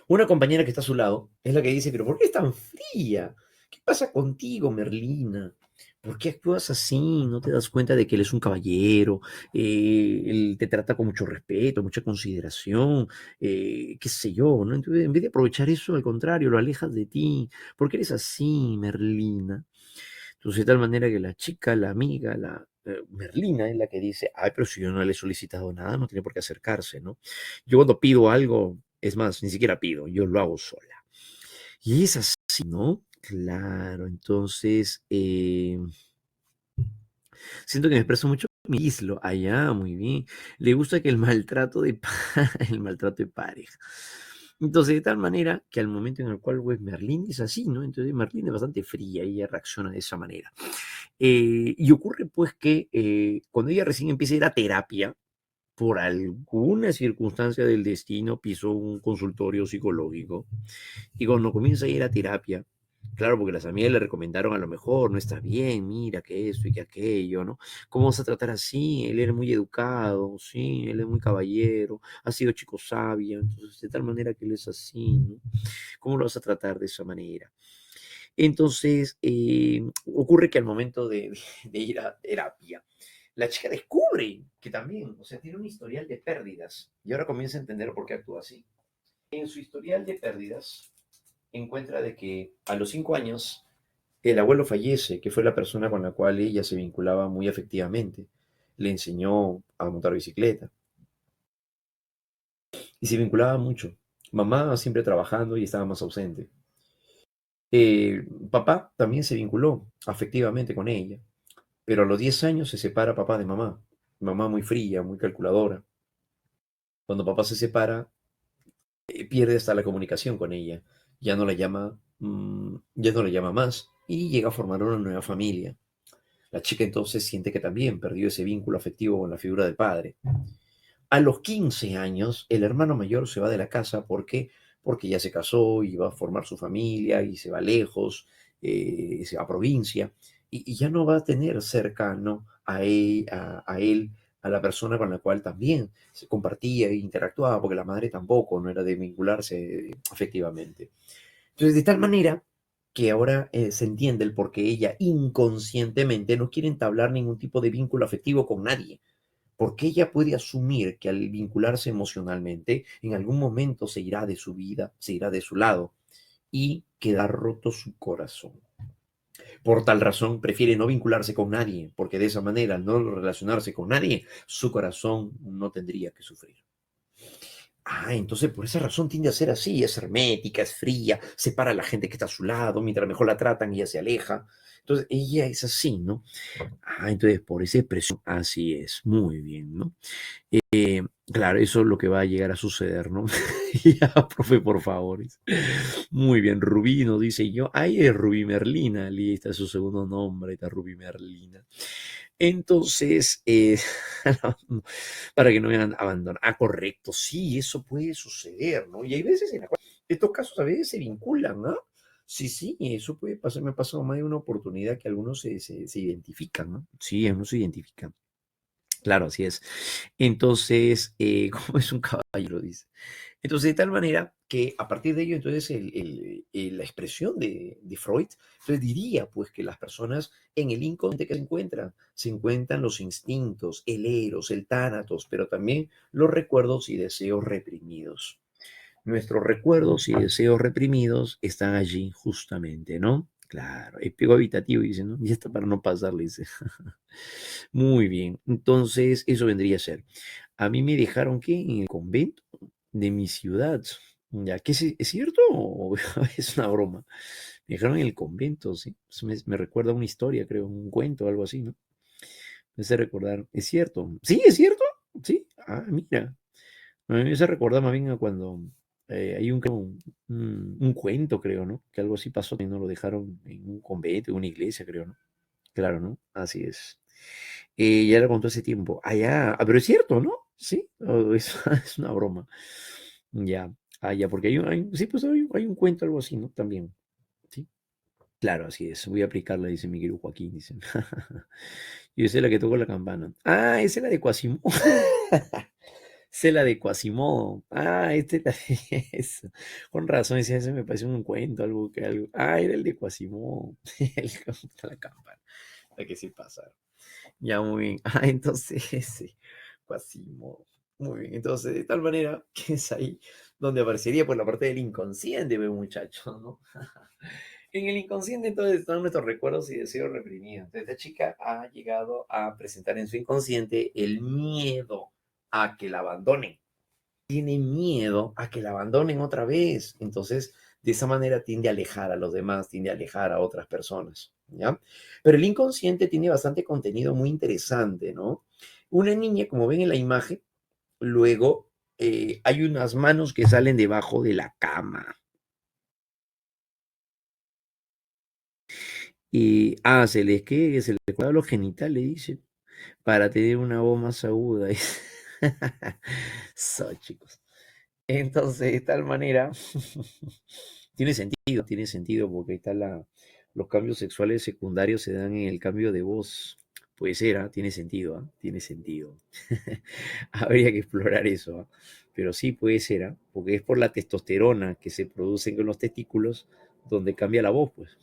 A: Una compañera que está a su lado es la que dice, pero ¿por qué es tan fría? ¿Qué pasa contigo, Merlina? ¿Por qué actúas así? ¿No te das cuenta de que él es un caballero? Él te trata con mucho respeto, mucha consideración, qué sé yo, ¿no? Entonces, en vez de aprovechar eso, al contrario, lo alejas de ti. ¿Por qué eres así, Merlina? Entonces, de tal manera que la chica, la amiga, la Merlina es la que dice, ay, pero si yo no le he solicitado nada, no tiene por qué acercarse, ¿no? Yo cuando pido algo, es más, ni siquiera pido, yo lo hago sola. Y es así, ¿no? Claro, entonces, siento que me expreso mucho mi islo. Allá, muy bien. Le gusta que el maltrato de, el maltrato de pareja. Entonces, de tal manera que al momento en el cual pues, Merlín es así, ¿no? Entonces, Merlín es bastante fría y ella reacciona de esa manera. Y ocurre pues que cuando ella recién empieza a ir a terapia, por alguna circunstancia del destino pisó un consultorio psicológico y cuando comienza a ir a terapia, claro, porque las amigas le recomendaron a lo mejor, no estás bien, mira que esto y que aquello, ¿no? ¿Cómo vas a tratar así? Él era muy educado, sí, él es muy caballero, ha sido chico sabio, entonces de tal manera que él es así, ¿no? ¿Cómo lo vas a tratar de esa manera? Entonces, ocurre que al momento de ir a terapia, la chica descubre que también, o sea, tiene un historial de pérdidas y ahora comienza a entender por qué actúa así. En su historial de pérdidas, encuentra de que a los 5 años el abuelo fallece, que fue la persona con la cual ella se vinculaba muy afectivamente. Le enseñó a montar bicicleta y se vinculaba mucho. Mamá siempre trabajando y estaba más ausente. Papá también se vinculó afectivamente con ella, pero a los 10 años se separa papá de mamá. Mamá muy fría, muy calculadora. Cuando papá se separa, pierde hasta la comunicación con ella. Ya no la llama, ya no la llama más y llega a formar una nueva familia. La chica entonces siente que también perdió ese vínculo afectivo con la figura del padre. A los 15 años, el hermano mayor se va de la casa. ¿Por qué? Porque ya se casó y va a formar su familia y se va lejos, se va a provincia y ya no va a tener cercano a él, a la persona con la cual también se compartía e interactuaba, porque la madre tampoco no era de vincularse afectivamente. Entonces, de tal manera que ahora se entiende el por qué ella inconscientemente no quiere entablar ningún tipo de vínculo afectivo con nadie, porque ella puede asumir que al vincularse emocionalmente, en algún momento se irá de su vida, se irá de su lado y queda roto su corazón. Por tal razón, prefiere no vincularse con nadie, porque de esa manera, al no relacionarse con nadie, su corazón no tendría que sufrir. Entonces por esa razón tiende a ser así, es hermética, es fría, separa a la gente que está a su lado, mientras mejor la tratan, ella se aleja. Entonces ella es así, ¿no? Entonces por esa expresión, así es, muy bien, ¿no? Claro, eso es lo que va a llegar a suceder, ¿no? Ya, profe, por favor. Muy bien, Rubí nos dice yo, ay, es Rubí Merlina, ahí está su segundo nombre, está Rubí Merlina. Entonces, para que no me abandonen. Correcto, sí, eso puede suceder, ¿no? Y hay veces en estos casos a veces se vinculan, ¿no? Sí, sí, eso puede pasar, me ha pasado más de una oportunidad que algunos se identifican, ¿no? Sí, algunos se identifican. Claro, así es. Entonces, como es un caballero, dice. Entonces, de tal manera que a partir de ello, entonces, la expresión de Freud, entonces diría, pues, que las personas en el inconsciente que se encuentran los instintos, el eros, el tánatos, pero también los recuerdos y deseos reprimidos. Nuestros recuerdos y deseos reprimidos están allí justamente, ¿no? Claro, apego habitativo, dice, ¿no? Y está para no pasarle, dice. Muy bien, entonces eso vendría a ser. A mí me dejaron que en el convento de mi ciudad. Ya, ¿qué es cierto o es una broma? Me dejaron en el convento, sí. Eso me recuerda a una historia, creo, un cuento o algo así, ¿no? Me hace recordar, ¿es cierto? Sí, es cierto, sí. Mira, a mí me hace recordar más bien a cuando hay un cuento, creo, ¿no? Que algo así pasó, que no lo dejaron en un convento, en una iglesia, creo, ¿no? Claro, ¿no? Así es. Ya lo contó hace tiempo. Ya. Pero es cierto, ¿no? Sí, es una broma. Ya. Ya, porque sí, pues hay un cuento, algo así, ¿no? También. Sí. Claro, así es. Voy a aplicarla, dice Miguel Joaquín, dice. Y esa es la que tocó la campana. Esa es la de Quasimodo. Esa es la de Quasimodo. Esta es la de eso. Con razón, decía, ese me parece un cuento, algo. Era el de Quasimodo. El que toca la campana. La que sí pasa. Ya, muy bien. Entonces, sí, Quasimodo. Muy bien. Entonces, de tal manera que es ahí donde aparecería por la parte del inconsciente, ve muchacho, ¿no? En el inconsciente entonces están nuestros recuerdos y deseos reprimidos. Entonces, esta chica ha llegado a presentar en su inconsciente el miedo a que la abandonen. Tiene miedo a que la abandonen otra vez. Entonces, de esa manera tiende a alejar a los demás, tiende a alejar a otras personas, ¿ya? Pero el inconsciente tiene bastante contenido muy interesante, ¿no? Una niña, como ven en la imagen, luego hay unas manos que salen debajo de la cama. Y, se les cuelga los genitales, dice, para tener una voz más aguda. So, chicos. Entonces, de tal manera, tiene sentido, porque está los cambios sexuales secundarios se dan en el cambio de voz. Puede ser, ¿ah? Tiene sentido, ¿ah? Tiene sentido. Habría que explorar eso, ¿ah? Pero sí puede ser, ¿ah? Porque es por la testosterona que se produce con los testículos donde cambia la voz, pues,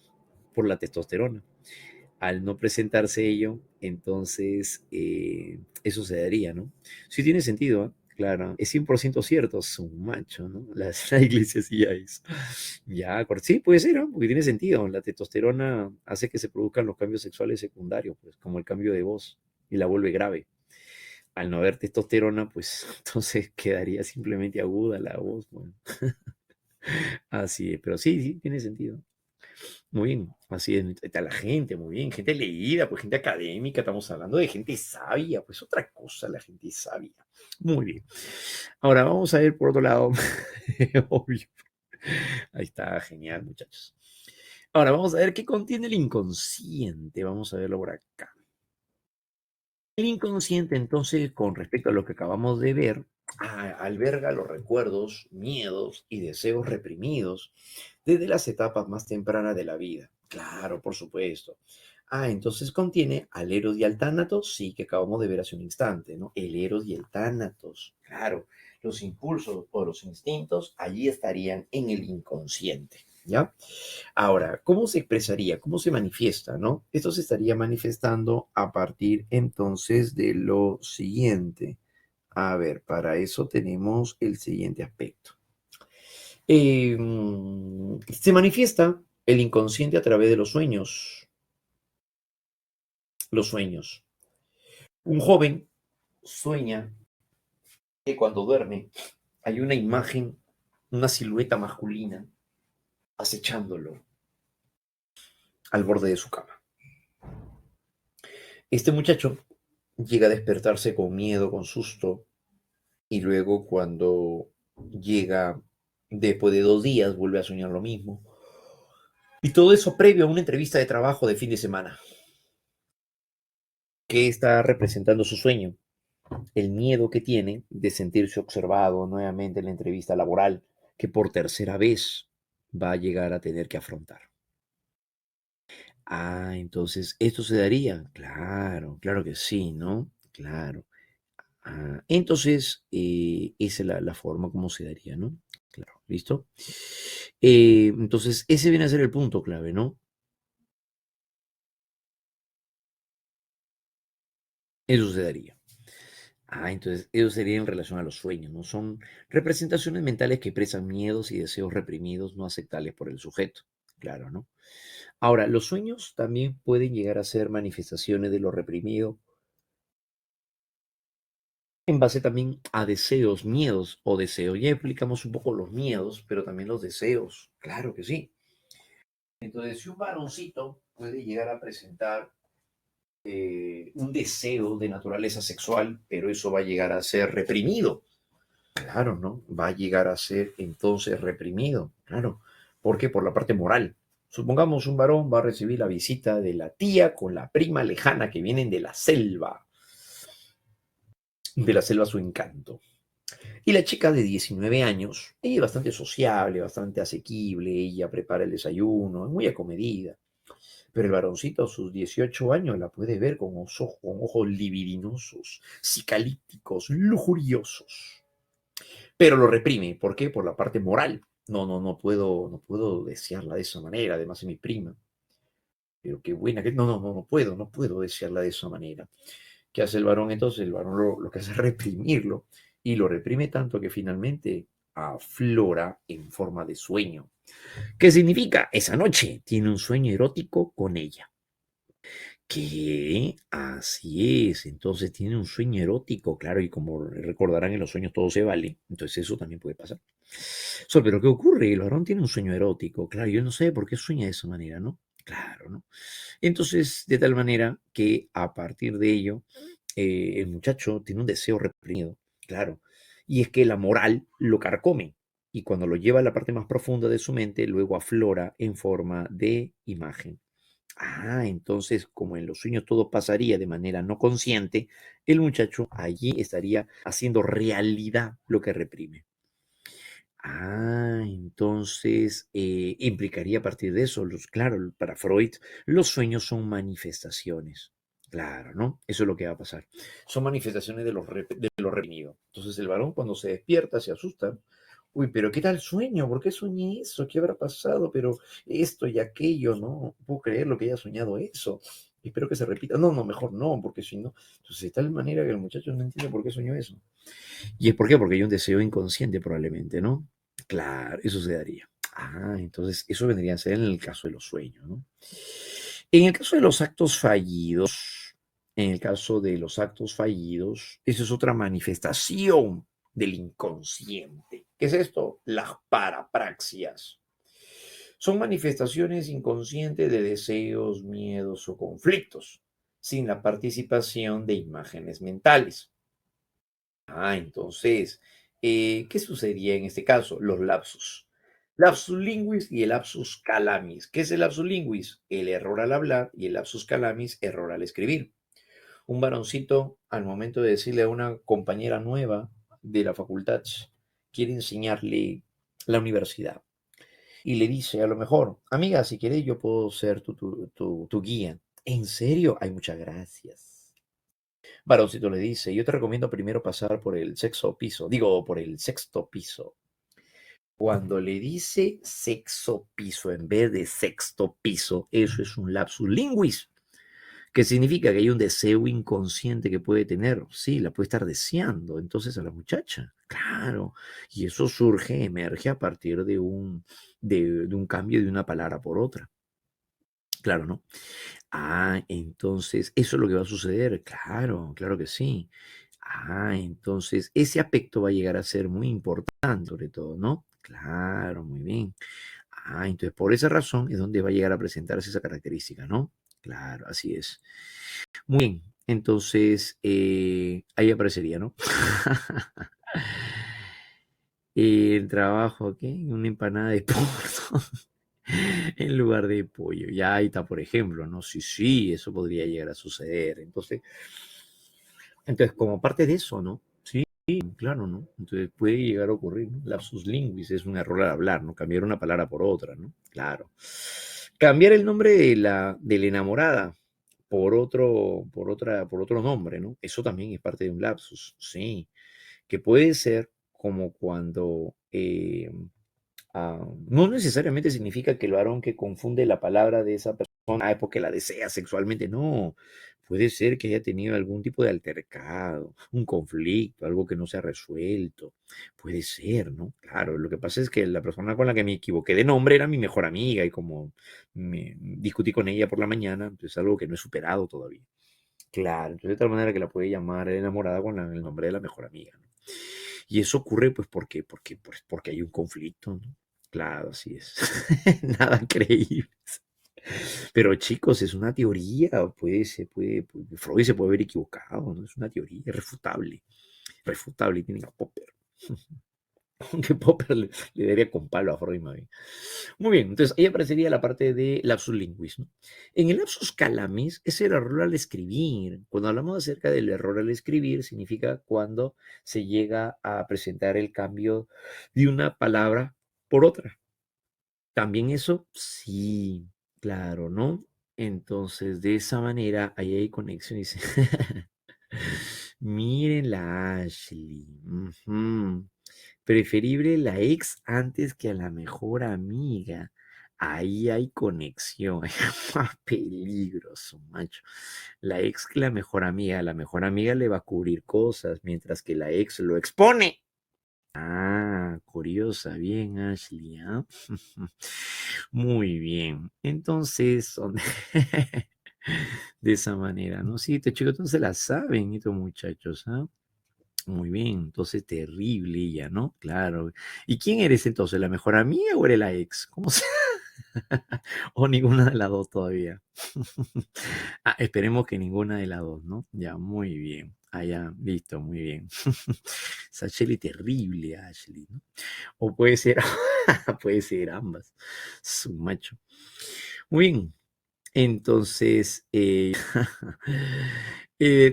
A: por la testosterona. Al no presentarse ello, entonces eso se daría, ¿no? Sí tiene sentido, ¿eh? Claro, es 100% cierto, es un macho, ¿no? La iglesia sí ya es. Ya, sí, puede ser, ¿no? Porque tiene sentido. La testosterona hace que se produzcan los cambios sexuales secundarios, pues, como el cambio de voz, y la vuelve grave. Al no haber testosterona, pues entonces quedaría simplemente aguda la voz, bueno. Así es, pero sí, sí, tiene sentido. Muy bien, así es, está la gente, muy bien, gente leída, pues gente académica, estamos hablando de gente sabia, pues otra cosa, la gente sabia. Muy bien. Ahora vamos a ver por otro lado, obvio. Ahí está, genial, muchachos. Ahora vamos a ver qué contiene el inconsciente, vamos a verlo por acá. El inconsciente, entonces, con respecto a lo que acabamos de ver, alberga los recuerdos, miedos y deseos reprimidos desde las etapas más tempranas de la vida. Claro, por supuesto. Entonces contiene al Eros y al Tánatos, sí, que acabamos de ver hace un instante, ¿no? El Eros y el Tánatos, claro. Los impulsos o los instintos allí estarían en el inconsciente, ¿ya? Ahora, ¿cómo se expresaría? ¿Cómo se manifiesta, no? Esto se estaría manifestando a partir entonces de lo siguiente. A ver, para eso tenemos el siguiente aspecto. Se manifiesta el inconsciente a través de los sueños. Los sueños. Un joven sueña que cuando duerme hay una imagen, una silueta masculina acechándolo al borde de su cama. Este muchacho llega a despertarse con miedo, con susto, y luego cuando llega después de 2 días vuelve a soñar lo mismo. Y todo eso previo a una entrevista de trabajo de fin de semana. ¿Qué está representando su sueño? El miedo que tiene de sentirse observado nuevamente en la entrevista laboral, que por tercera vez va a llegar a tener que afrontar. Entonces, ¿esto se daría? Claro, claro que sí, ¿no? Claro. Entonces, esa es la forma como se daría, ¿no? Claro, ¿listo? Entonces, ese viene a ser el punto clave, ¿no? Eso se daría. Entonces, eso sería en relación a los sueños, ¿no? Son representaciones mentales que expresan miedos y deseos reprimidos no aceptables por el sujeto. Claro, ¿no? Ahora, los sueños también pueden llegar a ser manifestaciones de lo reprimido en base también a deseos, miedos o deseos. Ya explicamos un poco los miedos, pero también los deseos. Claro que sí. Entonces, si un varoncito puede llegar a presentar un deseo de naturaleza sexual, pero eso va a llegar a ser reprimido. Claro, ¿no? Va a llegar a ser entonces reprimido. Claro. ¿Por qué? Por la parte moral. Supongamos un varón va a recibir la visita de la tía con la prima lejana que vienen de la selva a su encanto. Y la chica de 19 años, ella es bastante sociable, bastante asequible, ella prepara el desayuno, es muy acomedida. Pero el varoncito a sus 18 años la puede ver con ojos libidinosos, psicalípticos, lujuriosos. Pero lo reprime. ¿Por qué? Por la parte moral. No, no, no puedo desearla de esa manera. Además es mi prima. Pero qué buena que... No, no, no, no puedo desearla de esa manera. ¿Qué hace el varón entonces? El varón lo que hace es reprimirlo. Y lo reprime tanto que finalmente aflora en forma de sueño. ¿Qué significa? Esa noche tiene un sueño erótico con ella. ¿Qué? Así es, entonces tiene un sueño erótico, claro, y como recordarán en los sueños todo se vale, entonces eso también puede pasar. Pero ¿qué ocurre? El varón tiene un sueño erótico, claro, yo no sé por qué sueña de esa manera, ¿no? Claro, ¿no? Entonces, de tal manera que a partir de ello, el muchacho tiene un deseo reprimido, claro, Y es que la moral lo carcome. Y cuando lo lleva a la parte más profunda de su mente, luego aflora en forma de imagen. Entonces, como en los sueños todo pasaría de manera no consciente, el muchacho allí estaría haciendo realidad lo que reprime. Entonces implicaría a partir de eso, claro, para Freud, los sueños son manifestaciones. Claro, ¿no? Eso es lo que va a pasar. Son manifestaciones de lo reprimido. Entonces el varón cuando se despierta se asusta. Uy, pero ¿qué tal sueño? ¿Por qué soñé eso? ¿Qué habrá pasado? Pero esto y aquello, no puedo creer lo que haya soñado eso. Espero que se repita. No, no, mejor no, porque si no. Entonces, de tal manera que el muchacho no entiende por qué soñó eso. ¿Y es por qué? Porque hay un deseo inconsciente probablemente, ¿no? Claro, eso se daría. Entonces eso vendría a ser en el caso de los sueños, ¿no? En el caso de los actos fallidos, eso es otra manifestación del inconsciente. ¿Qué es esto? Las parapraxias. Son manifestaciones inconscientes de deseos, miedos o conflictos, sin la participación de imágenes mentales. Entonces, ¿qué sucedía en este caso? Los lapsus. Lapsus linguis y el lapsus calamis. ¿Qué es el lapsus linguis? El error al hablar y el lapsus calamis, error al escribir. Un varoncito, al momento de decirle a una compañera nueva de la facultad, quiere enseñarle la universidad. Y le dice, a lo mejor, amiga, si quieres yo puedo ser tu guía. ¿En serio? Ay, muchas gracias. Varoncito le dice, yo te recomiendo primero pasar por el sexto piso, digo, por el sexto piso. Cuando le dice sexto piso en vez de sexto piso, eso es un lapsus linguis, que significa que hay un deseo inconsciente que puede tener, sí, la puede estar deseando, entonces a la muchacha, claro, y eso surge, emerge a partir de un cambio de una palabra por otra, claro, ¿no? Entonces, eso es lo que va a suceder. Claro, claro que sí. Entonces, ese aspecto va a llegar a ser muy importante, sobre todo, ¿no? Claro, muy bien. Entonces, por esa razón es donde va a llegar a presentarse esa característica, ¿no? Claro, así es. Muy bien. Entonces, ahí aparecería, ¿no? El trabajo aquí, una empanada de porro en lugar de pollo. Ya ahí está, por ejemplo, ¿no? Sí, sí, eso podría llegar a suceder. Entonces, como parte de eso, ¿no? Sí, claro, ¿no? Entonces puede llegar a ocurrir, ¿no? Lapsus linguis es un error al hablar, ¿no? Cambiar una palabra por otra, ¿no? Claro. Cambiar el nombre de la enamorada por otro nombre, ¿no? Eso también es parte de un lapsus, sí. Que puede ser como cuando no necesariamente significa que el varón que confunde la palabra de esa persona es porque la desea sexualmente, no. Puede ser que haya tenido algún tipo de altercado, un conflicto, algo que no se ha resuelto. Puede ser, ¿no? Claro, lo que pasa es que la persona con la que me equivoqué de nombre era mi mejor amiga y como discutí con ella por la mañana, pues es algo que no he superado todavía. Claro, entonces de tal manera que la puede llamar enamorada con el nombre de la mejor amiga, ¿no? Y eso ocurre pues porque hay un conflicto, ¿no? Claro, así es. Nada creíble. Pero chicos, es una teoría, Freud se puede haber equivocado, ¿no? Es una teoría refutable, refutable, y tiene a Popper. Aunque Popper le daría con palo a Freud, más bien. Muy bien, entonces ahí aparecería la parte de lapsus linguis, ¿no? En el lapsus calamis es el error al escribir. Cuando hablamos acerca del error al escribir, significa cuando se llega a presentar el cambio de una palabra por otra. También eso, sí, claro, ¿no? Entonces, de esa manera, ahí hay conexión. Dice, miren la Ashley. Ujú. Preferible la ex antes que a la mejor amiga. Ahí hay conexión, hay más peligroso, macho. La ex que la mejor amiga le va a cubrir cosas, mientras que la ex lo expone. Curiosa, bien, Ashley, ¿ah? Muy bien. Entonces, de esa manera, ¿no? Sí, estos chicos entonces la saben, estos muchachos, ¿ah? Muy bien, entonces terrible ella, ¿no? Claro. ¿Y quién eres entonces? ¿La mejor amiga o eres la ex? ¿Cómo se? O ninguna de las dos todavía. Esperemos que ninguna de las dos, ¿no? Ya, muy bien. Ya, listo, muy bien. Es Ashley terrible, Ashley, ¿no? O puede ser, puede ser ambas. Su macho. Muy bien. Entonces, de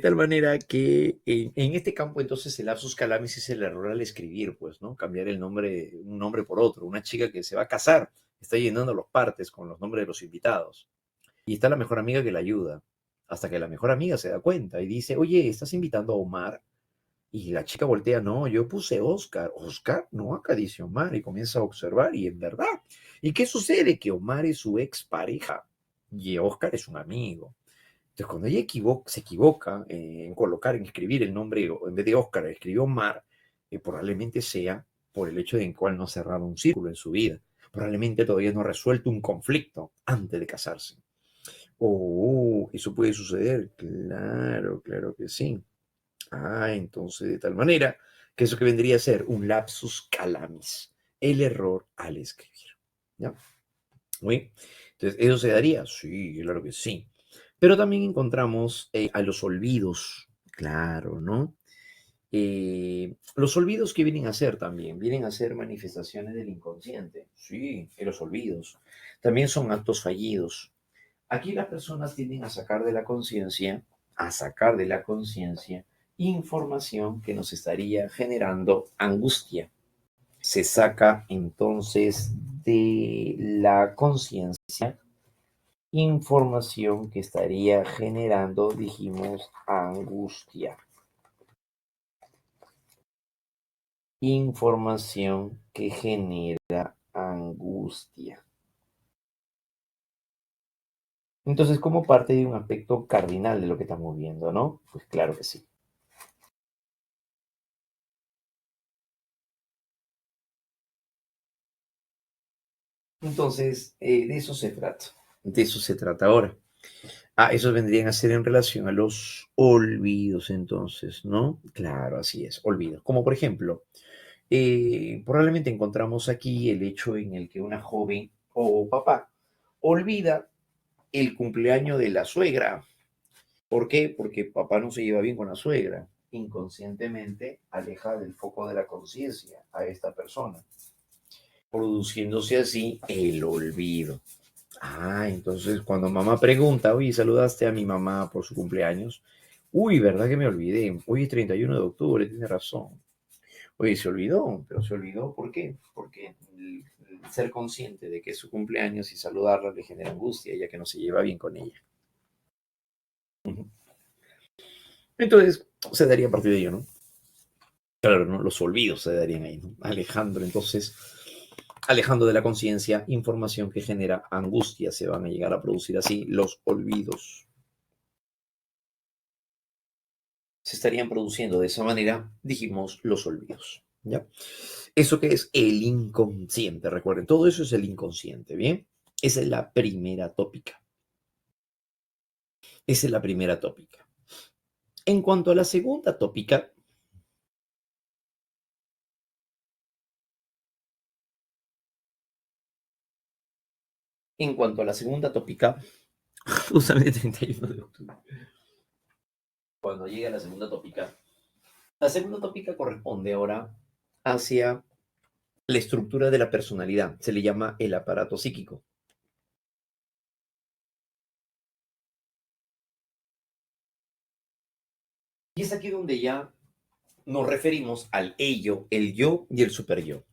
A: tal manera que en este campo, entonces, el lapsus calamis es el error al escribir, pues, ¿no? Cambiar el nombre, un nombre por otro. Una chica que se va a casar está llenando los partes con los nombres de los invitados. Y está la mejor amiga que la ayuda. Hasta que la mejor amiga se da cuenta y dice, oye, ¿estás invitando a Omar? Y la chica voltea, no, yo puse Oscar. Oscar, no, acá dice Omar. Y comienza a observar y en verdad. ¿Y qué sucede? Que Omar es su expareja y Oscar es un amigo. Entonces, cuando ella se equivoca en colocar, en escribir el nombre, en vez de Oscar, escribió Omar, probablemente sea por el hecho de en cual no cerraron un círculo en su vida. Probablemente todavía no ha resuelto un conflicto antes de casarse. Oh, eso puede suceder. Claro, claro que sí. Entonces, de tal manera que eso que vendría a ser un lapsus calamis, el error al escribir. ¿Ya? ¿Muy? Entonces, ¿eso se daría? Sí, claro que sí. Pero también encontramos a los olvidos, claro, ¿no? Los olvidos que vienen a ser también, vienen a ser manifestaciones del inconsciente. Sí, los olvidos. También son actos fallidos. Aquí las personas tienden a sacar de la conciencia información que nos estaría generando angustia. Se saca entonces de la conciencia información que estaría generando, dijimos, angustia. Información que genera angustia. Entonces, como parte de un aspecto cardinal de lo que estamos viendo, ¿no? Pues claro que sí. Entonces, de eso se trata. De eso se trata ahora. Esos vendrían a ser en relación a los olvidos, entonces, ¿no? Claro, así es, olvidos. Como por ejemplo, probablemente encontramos aquí el hecho en el que una joven o papá olvida el cumpleaños de la suegra. ¿Por qué? Porque papá no se lleva bien con la suegra. Inconscientemente aleja del foco de la conciencia a esta persona, produciéndose así el olvido. Entonces cuando mamá pregunta, oye, ¿saludaste a mi mamá por su cumpleaños? Uy, ¿verdad que me olvidé? Hoy es 31 de octubre, tiene razón. Oye, se olvidó, pero se olvidó, ¿por qué? Porque el ser consciente de que es su cumpleaños y saludarla le genera angustia, ya que no se lleva bien con ella. Ujú. Entonces, se daría a partir de ello, ¿no? Claro, ¿no? Los olvidos se darían ahí, ¿no? Alejando de la conciencia información que genera angustia, se van a llegar a producir así los olvidos. Se estarían produciendo de esa manera, dijimos, los olvidos. ¿Ya? ¿Eso que es el inconsciente? Recuerden, todo eso es el inconsciente, ¿bien? Esa es la primera tópica. Esa es la primera tópica. En cuanto a la segunda tópica, en cuanto a la segunda tópica, justamente 31 de octubre, cuando llegue a la segunda tópica corresponde ahora hacia la estructura de la personalidad. Se le llama el aparato psíquico. Y es aquí donde ya nos referimos al ello, el yo y el super yo.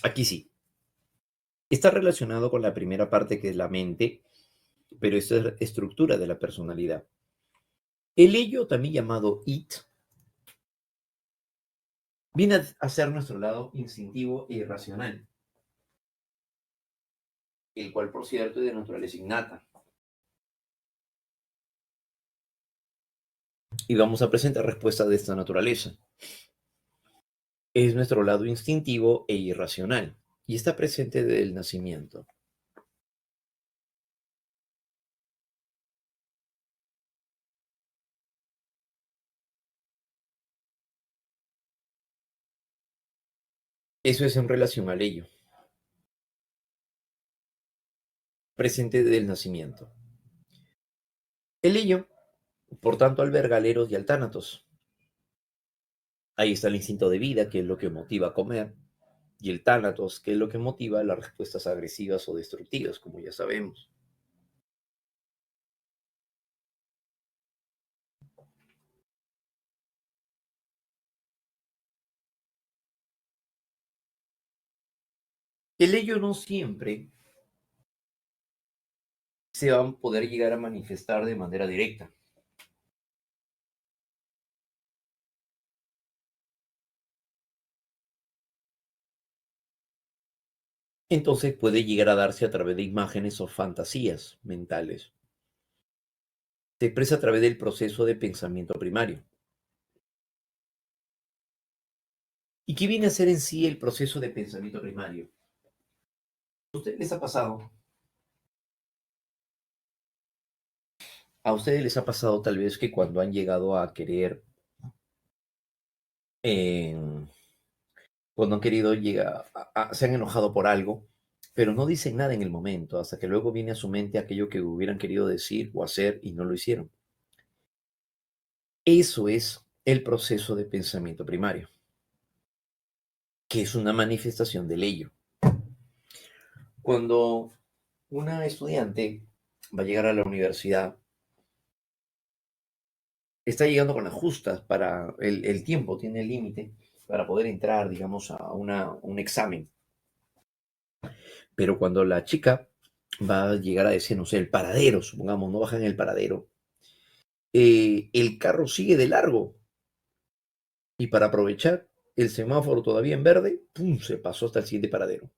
A: Aquí sí. Está relacionado con la primera parte que es la mente, pero esta es la estructura de la personalidad. El ello, también llamado it, viene a ser nuestro lado instintivo e irracional, el cual, por cierto, es de naturaleza innata. Y vamos a presentar respuestas de esta naturaleza. Es nuestro lado instintivo e irracional, y está presente desde el nacimiento. Eso es en relación al ello. presente desde el nacimiento. El ello, por tanto, alberga al eros y al tánatos. Ahí está el instinto de vida, que es lo que motiva a comer, y el tánatos, que es lo que motiva las respuestas agresivas o destructivas, como ya sabemos. El ello no siempre se va a poder llegar a manifestar de manera directa. Entonces puede llegar a darse a través de imágenes o fantasías mentales. Se expresa a través del proceso de pensamiento primario. ¿Y qué viene a ser en sí el proceso de pensamiento primario? ¿A ustedes les ha pasado? ¿A ustedes les ha pasado tal vez que cuando han llegado a querer, eh, cuando han querido llegar, se han enojado por algo, pero no dicen nada en el momento, hasta que luego viene a su mente aquello que hubieran querido decir o hacer y no lo hicieron? Eso es el proceso de pensamiento primario, que es una manifestación del ello. Cuando una estudiante va a llegar a la universidad, está llegando con las justas para el tiempo, tiene el límite para poder entrar, digamos, a un examen. Pero cuando la chica va a llegar a decir, no sé, el paradero, supongamos, no baja en el paradero, el carro sigue de largo y para aprovechar el semáforo todavía en verde, ¡pum!, se pasó hasta el siguiente paradero.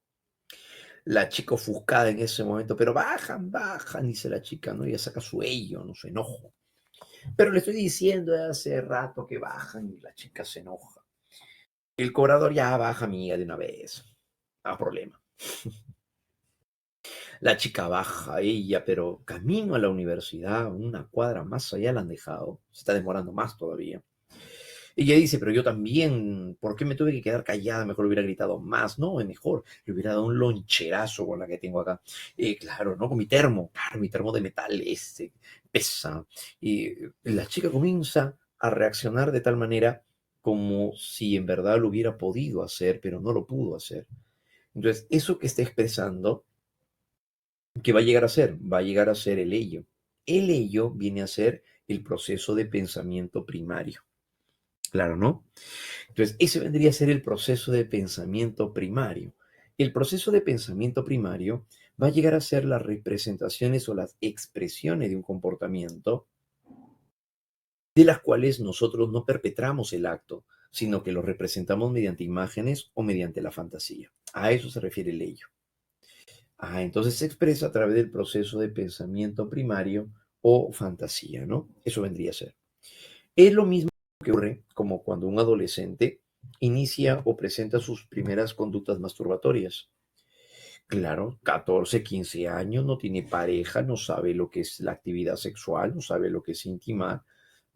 A: La chica ofuscada en ese momento, pero bajan, bajan, dice la chica, ¿no? Ella saca su ello, no, su enojo. Pero le estoy diciendo hace rato que bajan y la chica se enoja. El cobrador ya baja, amiga, de una vez. No problema. La chica baja, ella, pero camino a la universidad, una cuadra más allá la han dejado. Se está demorando más todavía. Ella dice, pero yo también, ¿por qué me tuve que quedar callada? Mejor le hubiera gritado más. No, es mejor, le hubiera dado un loncherazo con la que tengo acá. Claro, ¿no? Con mi termo, claro, mi termo de metal, pesa. Y la chica comienza a reaccionar de tal manera como si en verdad lo hubiera podido hacer, pero no lo pudo hacer. Entonces, eso que está expresando, ¿qué va a llegar a ser? Va a llegar a ser el ello. El ello viene a ser el proceso de pensamiento primario. Claro, ¿no? Entonces, ese vendría a ser el proceso de pensamiento primario. El proceso de pensamiento primario va a llegar a ser las representaciones o las expresiones de un comportamiento de las cuales nosotros no perpetramos el acto, sino que lo representamos mediante imágenes o mediante la fantasía. A eso se refiere el ello. Entonces se expresa a través del proceso de pensamiento primario o fantasía, ¿no? Eso vendría a ser. Es lo mismo que ocurre como cuando un adolescente inicia o presenta sus primeras conductas masturbatorias. Claro, 14, 15 años, no tiene pareja, no sabe lo que es la actividad sexual, no sabe lo que es intimar,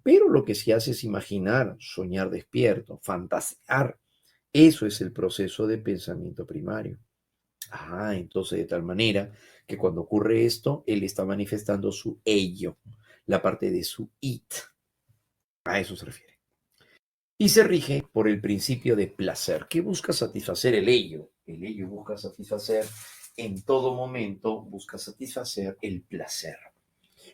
A: pero lo que se hace es imaginar, soñar despierto, fantasear. Eso es el proceso de pensamiento primario. Entonces de tal manera que cuando ocurre esto, él está manifestando su ello, la parte de su it. A eso se refiere. Y se rige por el principio de placer, que busca satisfacer el ello. El ello busca satisfacer en todo momento, busca satisfacer el placer.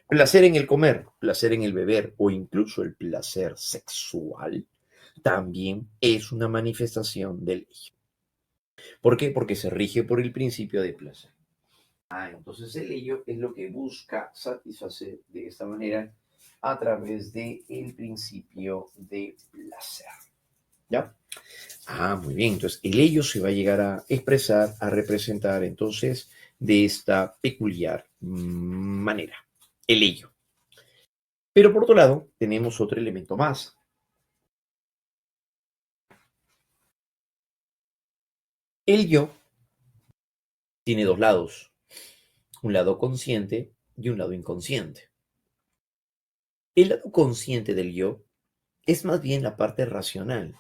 A: Placer en el comer, placer en el beber o incluso el placer sexual también es una manifestación del ello. ¿Por qué? Porque se rige por el principio de placer. Entonces el ello es lo que busca satisfacer de esta manera a través del principio de placer. ¿Ya? Muy bien. Entonces, el ello se va a llegar a expresar, a representar, entonces, de esta peculiar manera. El ello. Pero por otro lado, tenemos otro elemento más. El yo tiene dos lados. Un lado consciente y un lado inconsciente. El lado consciente del yo es más bien la parte racional.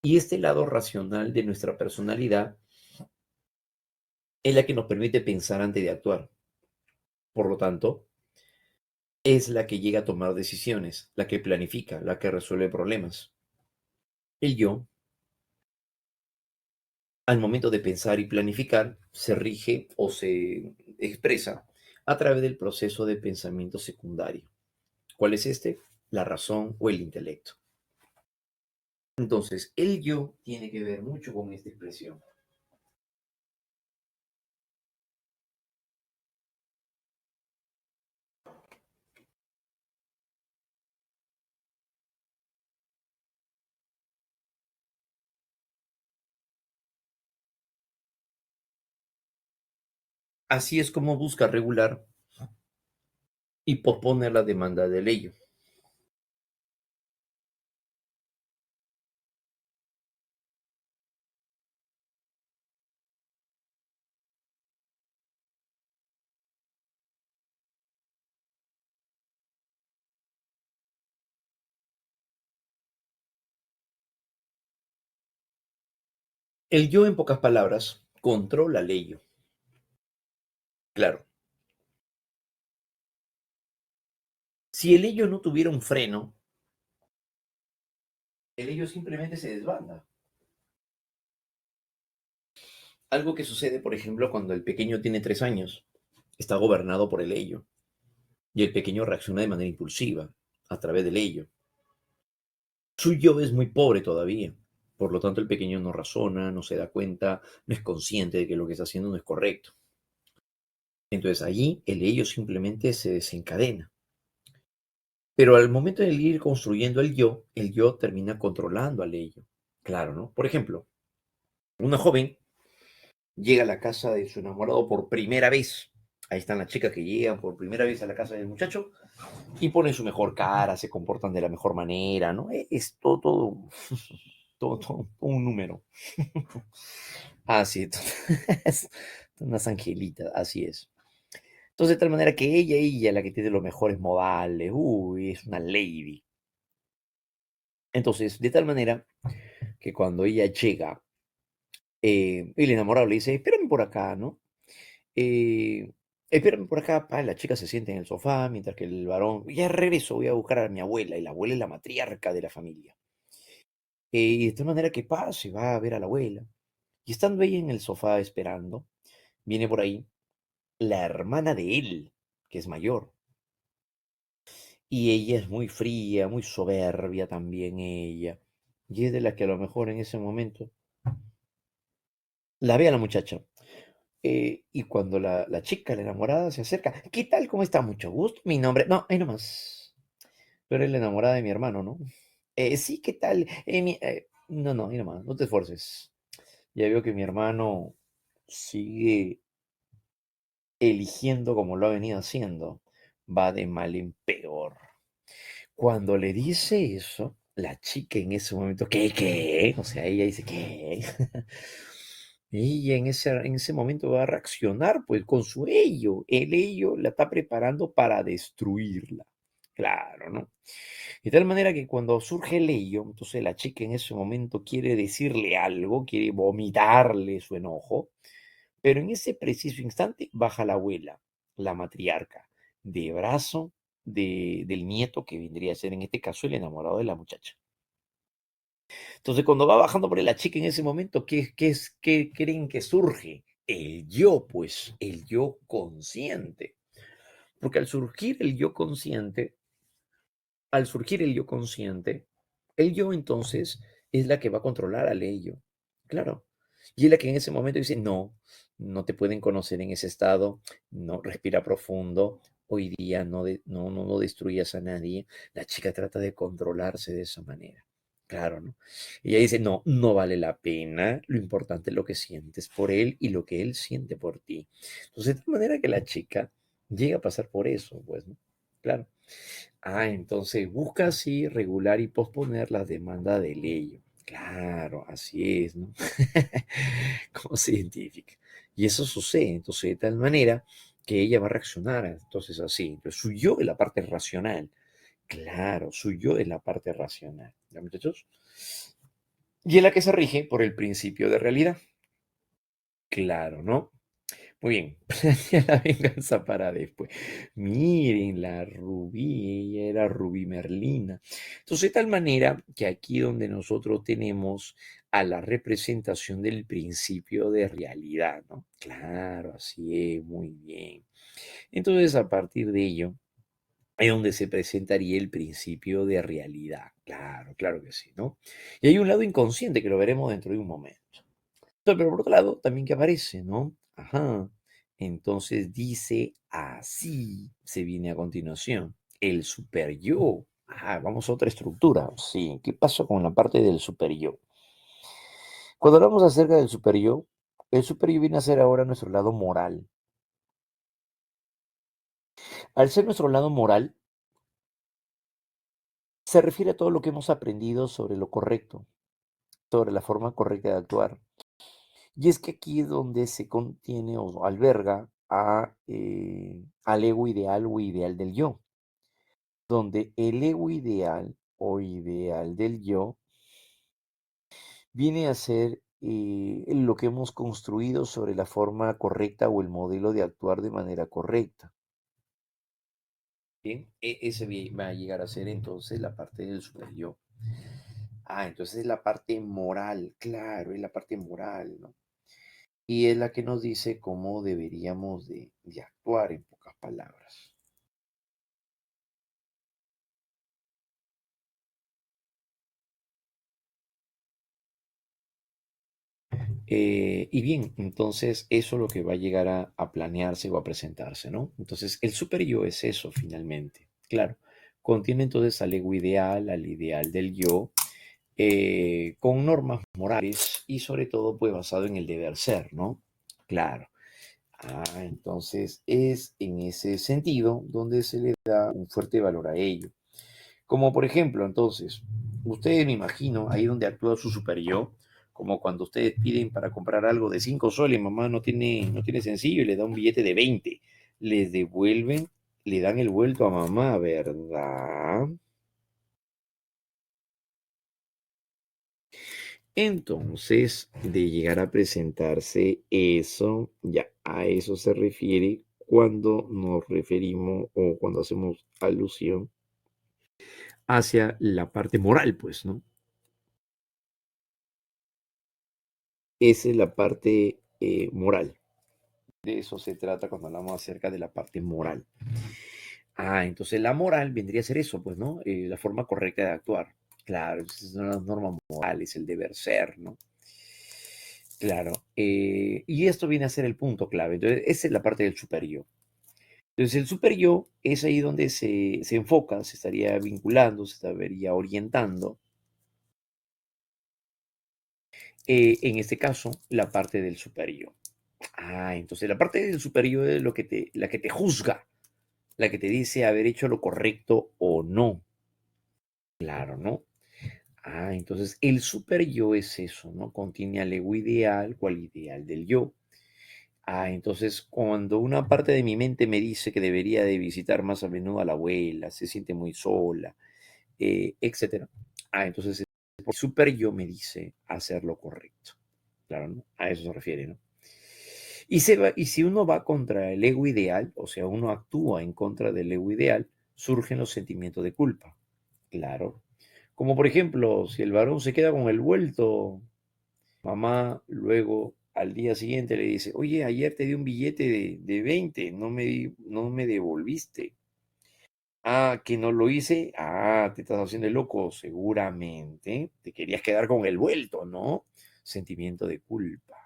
A: Y este lado racional de nuestra personalidad es la que nos permite pensar antes de actuar. Por lo tanto, es la que llega a tomar decisiones, la que planifica, la que resuelve problemas. El yo, al momento de pensar y planificar, se rige o se expresa a través del proceso de pensamiento secundario. ¿Cuál es este? La razón o el intelecto. Entonces, el yo tiene que ver mucho con esta expresión. Así es como busca regular y posponer la demanda del ello. El yo, en pocas palabras, controla el ello. Claro, si el ello no tuviera un freno, el ello simplemente se desbanda. Algo que sucede, por ejemplo, cuando el pequeño tiene 3 años, está gobernado por el ello, y el pequeño reacciona de manera impulsiva a través del ello. Su yo es muy pobre todavía, por lo tanto el pequeño no razona, no se da cuenta, no es consciente de que lo que está haciendo no es correcto. Entonces allí el ello simplemente se desencadena. Pero al momento de ir construyendo el yo termina controlando al ello. Claro, ¿no? Por ejemplo, una joven llega a la casa de su enamorado por primera vez. Ahí están las chicas que llegan por primera vez a la casa del muchacho y ponen su mejor cara, se comportan de la mejor manera, ¿no? Es todo, todo un número. Así, es unas angelitas, así es. Entonces, de tal manera que ella, la que tiene los mejores modales, uy, es una lady. Entonces, de tal manera que cuando ella llega, el enamorado le dice, espérame por acá, ¿no? Eh, espérame por acá, la chica se siente en el sofá, mientras que el varón, ya regreso, voy a buscar a mi abuela, y la abuela es la matriarca de la familia. Y de tal manera que se va a ver a la abuela. Y estando ella en el sofá esperando, viene por ahí la hermana de él, que es mayor. Y ella es muy fría, muy soberbia también ella. Y es de la que a lo mejor en ese momento la ve a la muchacha. Y cuando la chica, la enamorada, se acerca, ¿qué tal? ¿Cómo está? Mucho gusto. Mi nombre. No, ahí nomás. Tú eres la enamorada de mi hermano, ¿no? Sí, ¿qué tal? No, no, ahí nomás, no te esfuerces. Ya veo que mi hermano sigue eligiendo como lo ha venido haciendo. Va de mal en peor. Cuando le dice eso, la chica en ese momento, ¿qué? O sea, ella dice, ¿qué? Ella en ese momento va a reaccionar pues con su ello. El ello la está preparando para destruirla. Claro, ¿no? De tal manera que cuando surge el ello, entonces la chica en ese momento quiere decirle algo, quiere vomitarle su enojo, pero en ese preciso instante baja la abuela, la matriarca, de brazo del nieto que vendría a ser en este caso el enamorado de la muchacha. Entonces, cuando va bajando por la chica en ese momento, ¿qué creen que surge? El yo, pues, el yo consciente. Porque al surgir el yo consciente, el yo entonces es la que va a controlar al ello. Claro. Y es la que en ese momento dice, no, no te pueden conocer en ese estado, no, respira profundo, hoy día no destruyas a nadie. La chica trata de controlarse de esa manera. Claro, ¿no? Y ella dice, no, no vale la pena, lo importante es lo que sientes por él y lo que él siente por ti. Entonces, de tal manera que la chica llega a pasar por eso, pues, ¿no? Claro. Entonces busca así regular y posponer la demanda de ley. Claro, así es, ¿no? Como científica. Y eso sucede, entonces, de tal manera que ella va a reaccionar, entonces así. Entonces, su yo es la parte racional. Claro, su yo es la parte racional. ¿Ya, muchachos? Y es la que se rige por el principio de realidad. Claro, ¿no? Muy bien, planea la venganza para después. Miren, la Rubí, ella era Rubí Merlina. Entonces, de tal manera que aquí donde nosotros tenemos a la representación del principio de realidad, ¿no? Claro, así es, muy bien. Entonces, a partir de ello, es donde se presentaría el principio de realidad. Claro, claro que sí, ¿no? Y hay un lado inconsciente que lo veremos dentro de un momento. Pero por otro lado, también que aparece, ¿no? Ajá. Entonces dice así, se viene a continuación, el super yo. Ah, vamos a otra estructura. Sí, ¿qué pasa con la parte del super yo? Cuando hablamos acerca del super yo, el super yo viene a ser ahora nuestro lado moral. Al ser nuestro lado moral, se refiere a todo lo que hemos aprendido sobre lo correcto, sobre la forma correcta de actuar. Y es que aquí es donde se contiene o alberga al ego ideal o ideal del yo, donde el ego ideal o ideal del yo viene a ser lo que hemos construido sobre la forma correcta o el modelo de actuar de manera correcta. Bien, ese va a llegar a ser entonces la parte del super yo. Ah, entonces es la parte moral, claro, es la parte moral, ¿no? Y es la que nos dice cómo deberíamos de actuar, en pocas palabras. Y bien, entonces eso es lo que va a llegar a planearse o a presentarse, ¿no? Entonces el super yo es eso finalmente. Claro, contiene entonces al ego ideal, al ideal del yo, con normas morales y sobre todo pues basado en el deber ser, ¿no? Claro. Ah, entonces es en ese sentido donde se le da un fuerte valor a ello. Como por ejemplo, entonces, ustedes me imagino, ahí donde actúa su super yo, como cuando ustedes piden para comprar algo de 5 soles, mamá no tiene sencillo y le da un billete de 20, les devuelven, le dan el vuelto a mamá, ¿verdad? Entonces, de llegar a presentarse eso, ya a eso se refiere cuando nos referimos o cuando hacemos alusión hacia la parte moral, pues, ¿no? Esa es la parte moral. De eso se trata cuando hablamos acerca de la parte moral. Ah, entonces la moral vendría a ser eso, pues, ¿no? La forma correcta de actuar. Claro, esas son las normas morales, el deber ser, ¿no? Claro. Y esto viene a ser el punto clave. Entonces, esa es la parte del super yo. Entonces, el super yo es ahí donde se enfoca, se estaría vinculando, se estaría orientando. En este caso, la parte del super yo. Ah, entonces la parte del super yo es la que te juzga, la que te dice haber hecho lo correcto o no. Claro, ¿no? Ah, entonces el super yo es eso, ¿no? Contiene al ego ideal, cual ideal del yo. Ah, entonces cuando una parte de mi mente me dice que debería de visitar más a menudo a la abuela, se siente muy sola, etcétera. Ah, entonces el super yo me dice hacer lo correcto. Claro, ¿no? A eso se refiere, ¿no? Y si uno va contra el ego ideal, o sea, uno actúa en contra del ego ideal, surgen los sentimientos de culpa. Claro. Como por ejemplo, si el varón se queda con el vuelto, mamá luego al día siguiente le dice, oye, ayer te di un billete de 20, no me devolviste. Ah, que no lo hice. Ah, te estás haciendo el loco. Seguramente te querías quedar con el vuelto, ¿no? Sentimiento de culpa.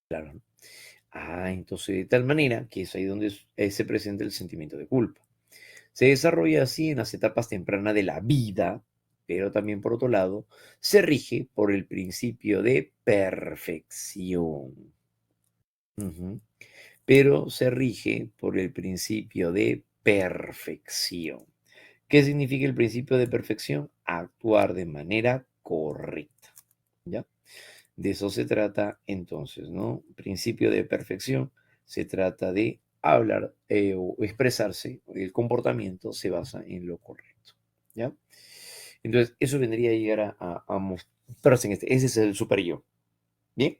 A: Claro, ¿no? Ah, entonces de tal manera que es ahí donde se presenta el sentimiento de culpa. Se desarrolla así en las etapas tempranas de la vida, pero también por otro lado se rige por el principio de perfección. Ujú. Pero se rige por el principio de perfección. ¿Qué significa el principio de perfección? Actuar de manera correcta. ¿Ya? De eso se trata entonces, ¿no? Principio de perfección, se trata de hablar o expresarse, el comportamiento se basa en lo correcto, ¿ya? Entonces, eso vendría a llegar a mostrarse en ese es el super yo, ¿bien?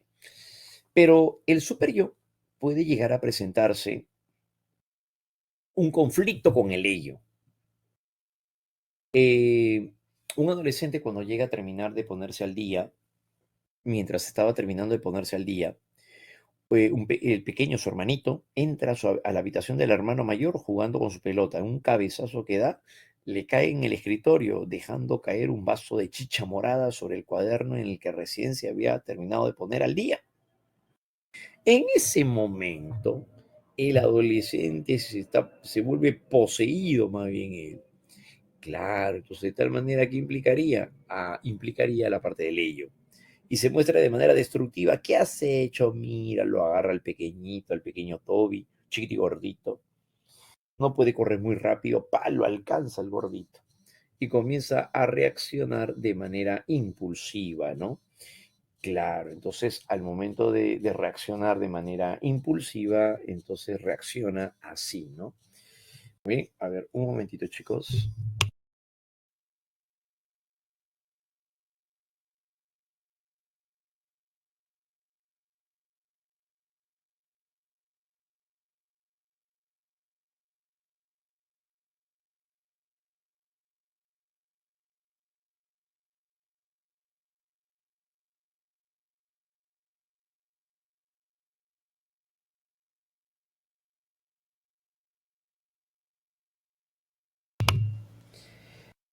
A: Pero el super yo puede llegar a presentarse un conflicto con el ello. Un adolescente cuando llega a terminar de ponerse al día, mientras estaba terminando de ponerse al día, el pequeño, su hermanito, entra a la habitación del hermano mayor jugando con su pelota. Un cabezazo que da, le cae en el escritorio, dejando caer un vaso de chicha morada sobre el cuaderno en el que recién se había terminado de poner al día. En ese momento, el adolescente se vuelve poseído más bien él. Claro, entonces de tal manera que implicaría, implicaría la parte del ello. Y se muestra de manera destructiva. ¿Qué has hecho? Mira, lo agarra al pequeñito, al pequeño Toby, chiquito y gordito. No puede correr muy rápido, lo alcanza el gordito. Y comienza a reaccionar de manera impulsiva, ¿no? Claro, entonces al momento de reaccionar de manera impulsiva, entonces reacciona así, ¿no? Bien, a ver, un momentito, chicos.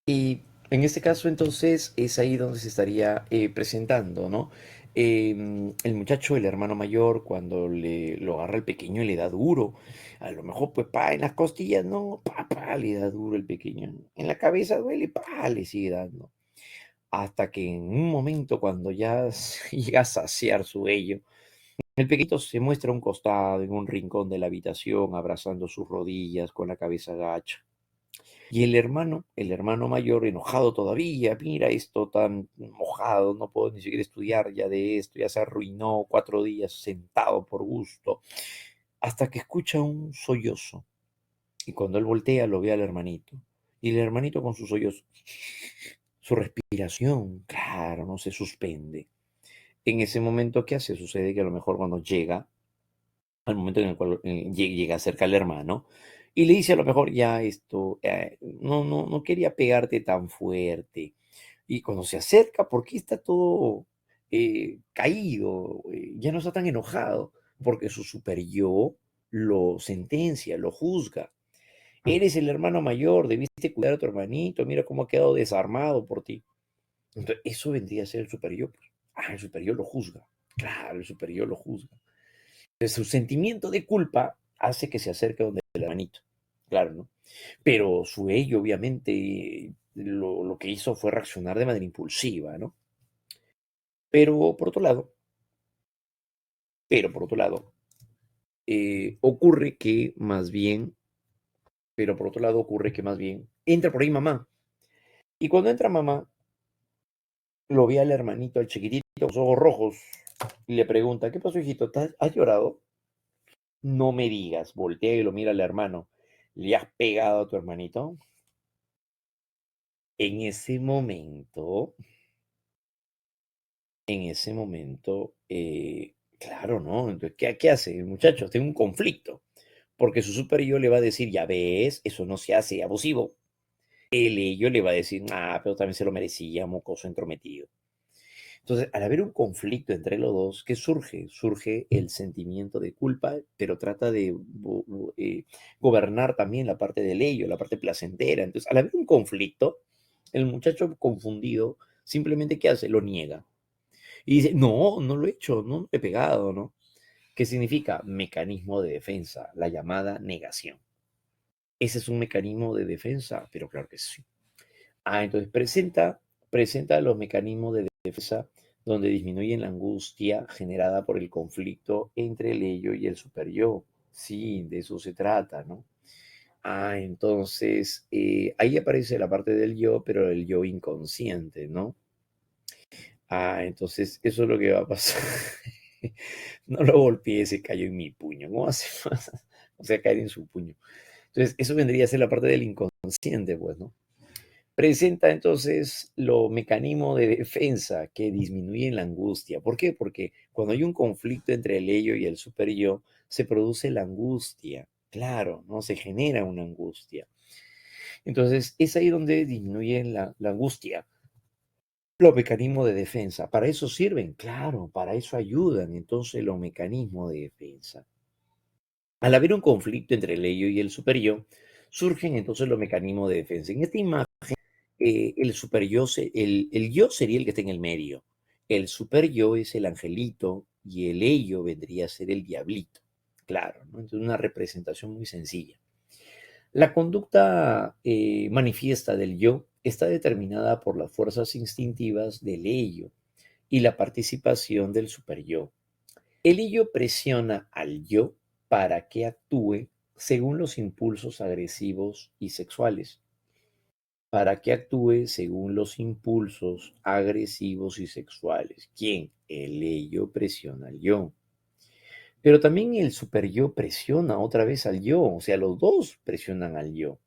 A: Y en este caso, entonces, es ahí donde se estaría presentando, ¿no? El muchacho, el hermano mayor, cuando lo agarra el pequeño y le da duro, a lo mejor, pues, en las costillas, no, le da duro el pequeño. En la cabeza duele, le sigue dando. Hasta que en un momento, cuando ya llega a saciar su vello, el pequeñito se muestra a un costado, en un rincón de la habitación, abrazando sus rodillas con la cabeza gacha. Y el hermano mayor, enojado todavía, mira esto tan mojado, no puedo ni siquiera estudiar ya de esto, ya se arruinó 4 días sentado por gusto, hasta que escucha un sollozo. Y cuando él voltea, lo ve al hermanito. Y el hermanito con sus sollozos, su respiración, claro, no se suspende. En ese momento, ¿qué hace? Sucede que a lo mejor cuando llega al momento en el cual llega cerca al hermano y le dice a lo mejor ya esto, no quería pegarte tan fuerte. Y cuando se acerca, ¿por qué está todo caído? Ya no está tan enojado, porque su super yo lo sentencia, lo juzga. Eres el hermano mayor, debiste cuidar a tu hermanito, mira cómo ha quedado desarmado por ti. Entonces, eso vendría a ser el super yo, pues. El super yo lo juzga. Claro, el super yo lo juzga. Su sentimiento de culpa hace que se acerque donde el hermanito, claro, ¿no? Pero su ello, obviamente, lo que hizo fue reaccionar de manera impulsiva, ¿no? Pero por otro lado, pero por otro lado, ocurre que más bien, pero por otro lado ocurre que más bien, entra por ahí mamá. Y cuando entra mamá, lo ve al hermanito, al chiquitito, con los ojos rojos, y le pregunta, ¿qué pasó, hijito? ¿Has llorado? No me digas, voltea y lo mira al hermano. ¿Le has pegado a tu hermanito? En ese momento, claro, ¿no? Entonces, ¿qué hace el muchacho? Tiene un conflicto, porque su super yo le va a decir, ya ves, eso no se hace abusivo. El ello le va a decir, pero también se lo merecía, mocoso entrometido. Entonces, al haber un conflicto entre los dos, ¿qué surge? Surge el sentimiento de culpa, pero trata de gobernar también la parte del ello, la parte placentera. Entonces, al haber un conflicto, el muchacho confundido simplemente ¿qué hace? Lo niega. Y dice, no, no lo he hecho, no he pegado, ¿no? ¿Qué significa? Mecanismo de defensa, la llamada negación. Ese es un mecanismo de defensa, pero claro que sí. Entonces presenta los mecanismos de defensa donde disminuyen la angustia generada por el conflicto entre el ello y el superyo. Sí, de eso se trata, ¿no? Entonces ahí aparece la parte del yo, pero el yo inconsciente, ¿no? Entonces eso es lo que va a pasar. No lo golpeé, se cayó en mi puño. ¿Cómo hace más? O sea, caer en su puño. Entonces, eso vendría a ser la parte del inconsciente, pues, ¿no? Presenta entonces los mecanismos de defensa que disminuyen la angustia. ¿Por qué? Porque cuando hay un conflicto entre el ello y el superyo, se produce la angustia. Claro, ¿no? Se genera una angustia. Entonces, es ahí donde disminuye la angustia. Los mecanismos de defensa, ¿para eso sirven? Claro, para eso ayudan entonces los mecanismos de defensa. Al haber un conflicto entre el ello y el superyo, surgen entonces los mecanismos de defensa. En esta imagen, el superyo, el yo sería el que está en el medio. El superyo es el angelito y el ello vendría a ser el diablito. Claro, ¿no? Entonces una representación muy sencilla. La conducta manifiesta del yo está determinada por las fuerzas instintivas del ello y la participación del superyo. El ello presiona al yo para que actúe según los impulsos agresivos y sexuales. Para que actúe según los impulsos agresivos y sexuales. ¿Quién? El ello presiona al yo. Pero también el superyo presiona otra vez al yo, o sea, los dos presionan al yo,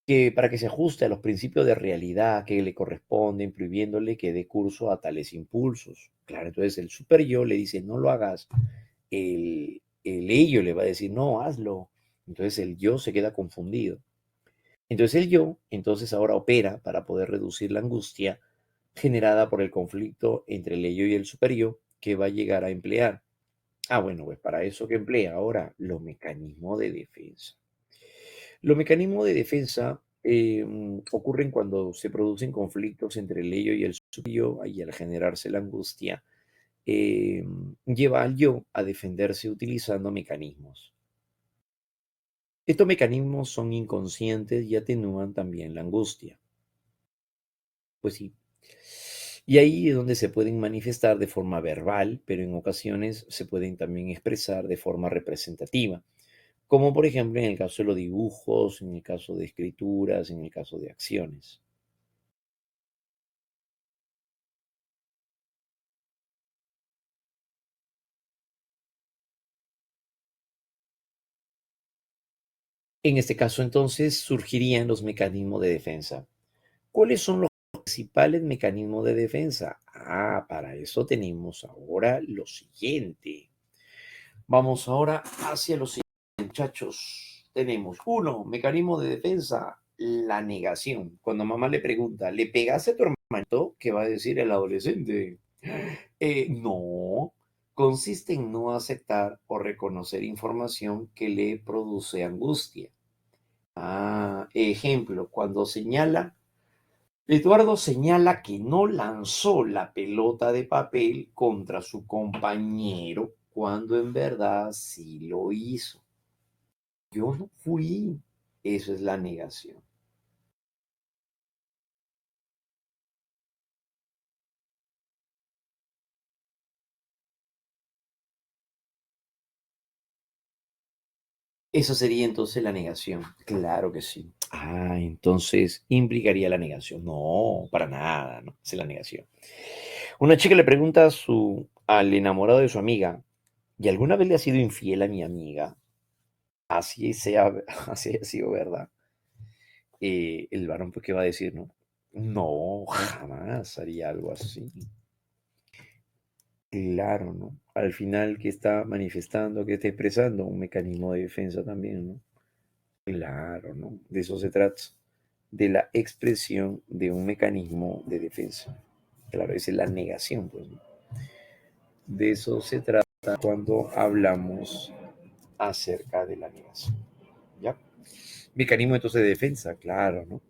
A: que para que se ajuste a los principios de realidad que le corresponden, prohibiéndole que dé curso a tales impulsos. Claro, entonces el superyo le dice, no lo hagas, el ello le va a decir, no, hazlo. Entonces el yo se queda confundido. Entonces el yo, entonces ahora opera para poder reducir la angustia generada por el conflicto entre el ello y el superyo que va a llegar a emplear. Ah, bueno, pues para eso que emplea ahora los mecanismos de defensa. Los mecanismos de defensa ocurren cuando se producen conflictos entre el ello y el superyo y al generarse la angustia, lleva al yo a defenderse utilizando mecanismos. Estos mecanismos son inconscientes y atenúan también la angustia. Pues sí. Y ahí es donde se pueden manifestar de forma verbal, pero en ocasiones se pueden también expresar de forma representativa, como por ejemplo en el caso de los dibujos, en el caso de escrituras, en el caso de acciones. En este caso entonces surgirían los mecanismos de defensa. ¿Cuáles son los principales mecanismos de defensa? Ah, para eso tenemos ahora lo siguiente. Vamos ahora hacia los siguientes, muchachos. Tenemos uno, mecanismo de defensa, la negación. Cuando mamá le pregunta, ¿le pegaste a tu hermanito? ¿Qué va a decir el adolescente? No, consiste en no aceptar o reconocer información que le produce angustia. Ah, ejemplo, cuando señala, Eduardo señala que no lanzó la pelota de papel contra su compañero cuando en verdad sí lo hizo. Yo no fui. Eso es la negación. Eso sería entonces la negación. Claro que sí. Ah, entonces implicaría la negación. No, para nada, no. Es la negación. Una chica le pregunta al enamorado de su amiga, ¿y alguna vez le ha sido infiel a mi amiga? Así sea, así ha sido verdad. El varón, pues, ¿qué va a decir, no? No, jamás haría algo así. Claro, ¿no? Al final, ¿qué está manifestando, qué está expresando? Un mecanismo de defensa también, ¿no? Claro, ¿no? De eso se trata, de la expresión de un mecanismo de defensa. Claro, esa es la negación, pues, ¿no? De eso se trata cuando hablamos acerca de la negación, ¿ya? Mecanismo entonces de defensa, claro, ¿no?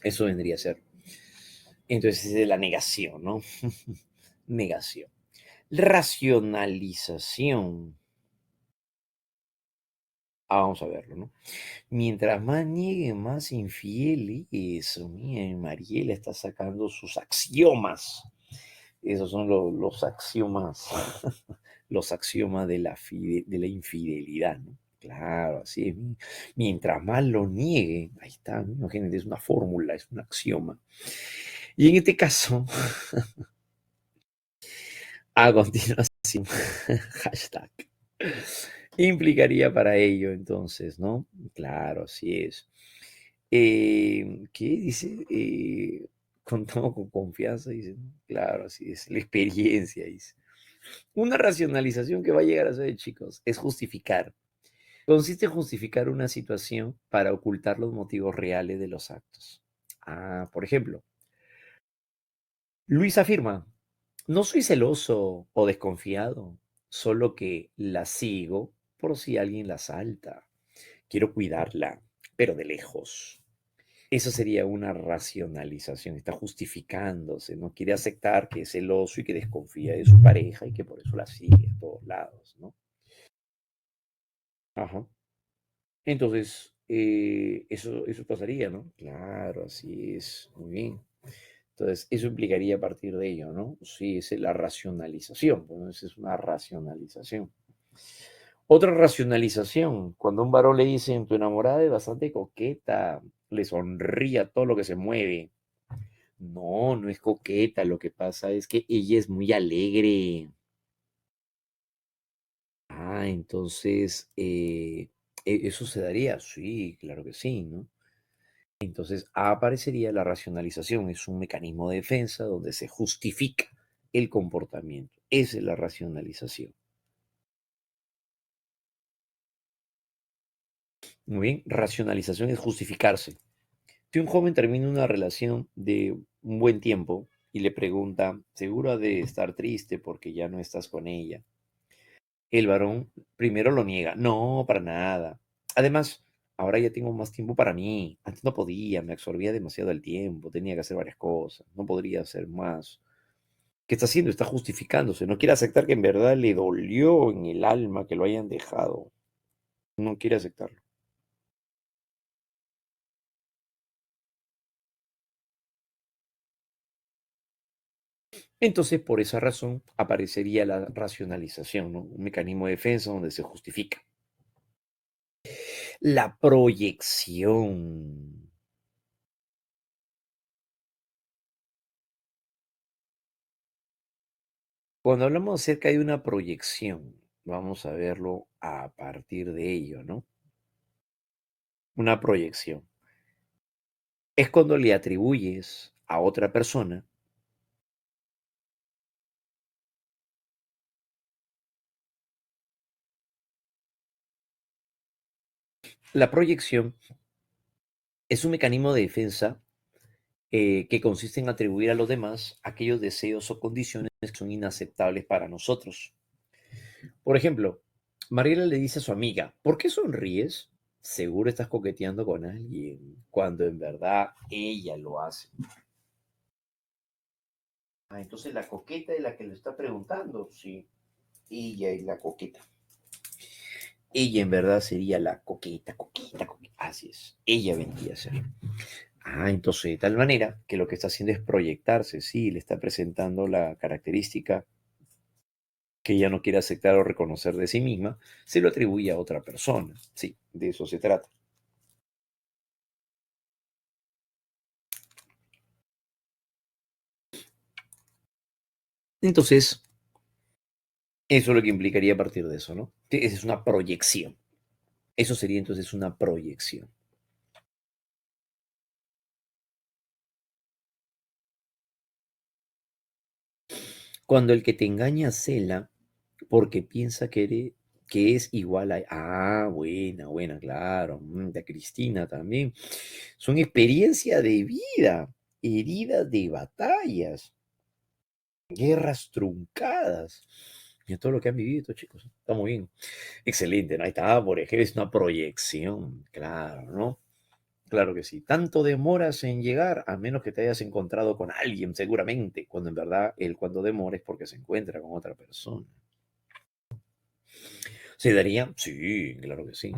A: Eso vendría a ser. Entonces es de la negación, ¿no? Negación. Racionalización. Ah, vamos a verlo, ¿no? Mientras más niegue, más infiel es. Mira, Mariela está sacando sus axiomas. Esos son los axiomas, los axiomas de de la infidelidad, ¿no? Claro, así es. Mientras más lo niegue, ahí está, ¿no? Imagínate, es una fórmula, es un axioma. Y en este caso, a continuación, hashtag, implicaría para ello entonces, ¿no? Claro, así es. ¿Qué dice? Contamos con confianza, dice. Claro, así es, la experiencia, dice. Una racionalización que va a llegar a ser, chicos, es justificar. Consiste en justificar una situación para ocultar los motivos reales de los actos. Por ejemplo, Luis afirma, no soy celoso o desconfiado, solo que la sigo por si alguien la salta. Quiero cuidarla, pero de lejos. Eso sería una racionalización, está justificándose, no quiere aceptar que es celoso y que desconfía de su pareja y que por eso la sigue a todos lados, ¿no? Ajá. Entonces, eso pasaría, ¿no? Claro, así es, muy bien. Entonces, eso implicaría a partir de ello, ¿no? Sí, es la racionalización, bueno, esa es una racionalización. Otra racionalización, cuando a un varón le dicen, tu enamorada es bastante coqueta, le sonríe a todo lo que se mueve. No, no es coqueta, lo que pasa es que ella es muy alegre. Entonces, ¿eso se daría? Sí, claro que sí, ¿no? Entonces aparecería la racionalización, es un mecanismo de defensa donde se justifica el comportamiento. Esa es la racionalización. Muy bien, racionalización es justificarse. Si un joven termina una relación de un buen tiempo y le pregunta, ¿seguro ha de estar triste porque ya no estás con ella? El varón primero lo niega. No, para nada. Además, ahora ya tengo más tiempo para mí. Antes no podía, me absorbía demasiado el tiempo, tenía que hacer varias cosas, no podría hacer más. ¿Qué está haciendo? Está justificándose. No quiere aceptar que en verdad le dolió en el alma que lo hayan dejado. No quiere aceptarlo. Entonces, por esa razón, aparecería la racionalización, ¿no? Un mecanismo de defensa donde se justifica. La proyección. Cuando hablamos acerca de una proyección, vamos a verlo a partir de ello, ¿no? Una proyección es cuando le atribuyes a otra persona. La proyección es un mecanismo de defensa que consiste en atribuir a los demás aquellos deseos o condiciones que son inaceptables para nosotros. Por ejemplo, Mariela le dice a su amiga, ¿por qué sonríes? Seguro estás coqueteando con alguien, cuando en verdad ella lo hace. Entonces la coqueta es la que le está preguntando, sí, ella es la coqueta. Ella en verdad sería la coqueta, coqueta, coqueta. Así es, ella vendría a ser. Entonces de tal manera que lo que está haciendo es proyectarse, sí, le está presentando la característica que ella no quiere aceptar o reconocer de sí misma, se lo atribuye a otra persona. Sí, de eso se trata. Entonces, eso es lo que implicaría a partir de eso, ¿no? Que esa es una proyección. Eso sería entonces una proyección. Cuando el que te engaña cela porque piensa que es igual a... buena, buena, claro. De Cristina también. Son experiencia de vida, heridas de batallas, guerras truncadas. Y todo lo que han vivido estos chicos. Está muy bien. Excelente, ¿no? Ahí está, por ejemplo, es una proyección, claro, ¿no? Claro que sí. Tanto demoras en llegar, a menos que te hayas encontrado con alguien, seguramente, cuando en verdad él cuando demora es porque se encuentra con otra persona. ¿Se daría? Sí, claro que sí.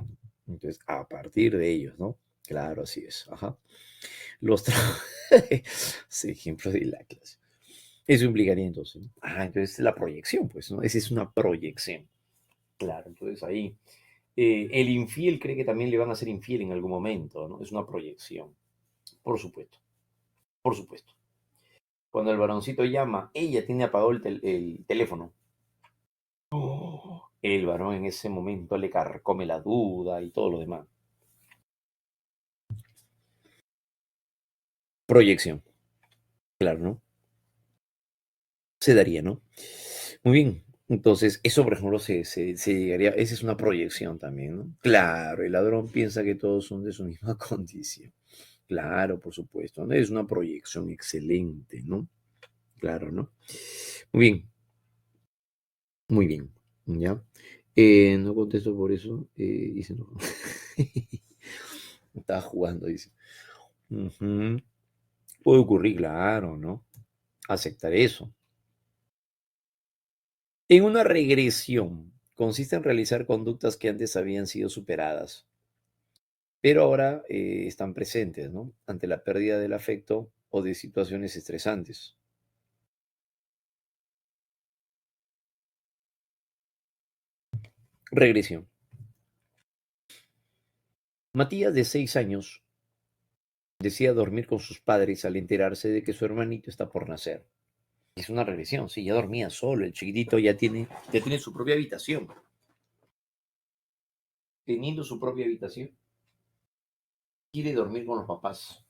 A: Entonces, a partir de ellos, ¿no? Claro, así es. Ajá. Los sí, ejemplo de la clase. Eso implicaría entonces, ¿no? Entonces la proyección, pues, ¿no? Esa es una proyección. Claro, entonces ahí el infiel cree que también le van a ser infiel en algún momento, ¿no? Es una proyección, por supuesto, por supuesto. Cuando el varoncito llama, ella tiene apagado el teléfono. El varón en ese momento le carcome la duda y todo lo demás. Proyección, claro, ¿no? Se daría, ¿no? Muy bien. Entonces, eso, por ejemplo, se llegaría, esa es una proyección también, ¿no? Claro, el ladrón piensa que todos son de su misma condición. Claro, por supuesto, ¿no? Es una proyección excelente, ¿no? Claro, ¿no? Muy bien, muy bien, ¿ya? No contesto por eso, dice no. Estaba jugando, dice. Ujú. Puede ocurrir, claro, ¿no? Aceptar eso. En una regresión consiste en realizar conductas que antes habían sido superadas, pero ahora están presentes, ¿no? Ante la pérdida del afecto o de situaciones estresantes. Regresión. Matías, de 6 años, decía dormir con sus padres al enterarse de que su hermanito está por nacer. Es una regresión, sí, ya dormía solo, el chiquitito ya tiene su propia habitación. Teniendo su propia habitación, quiere dormir con los papás.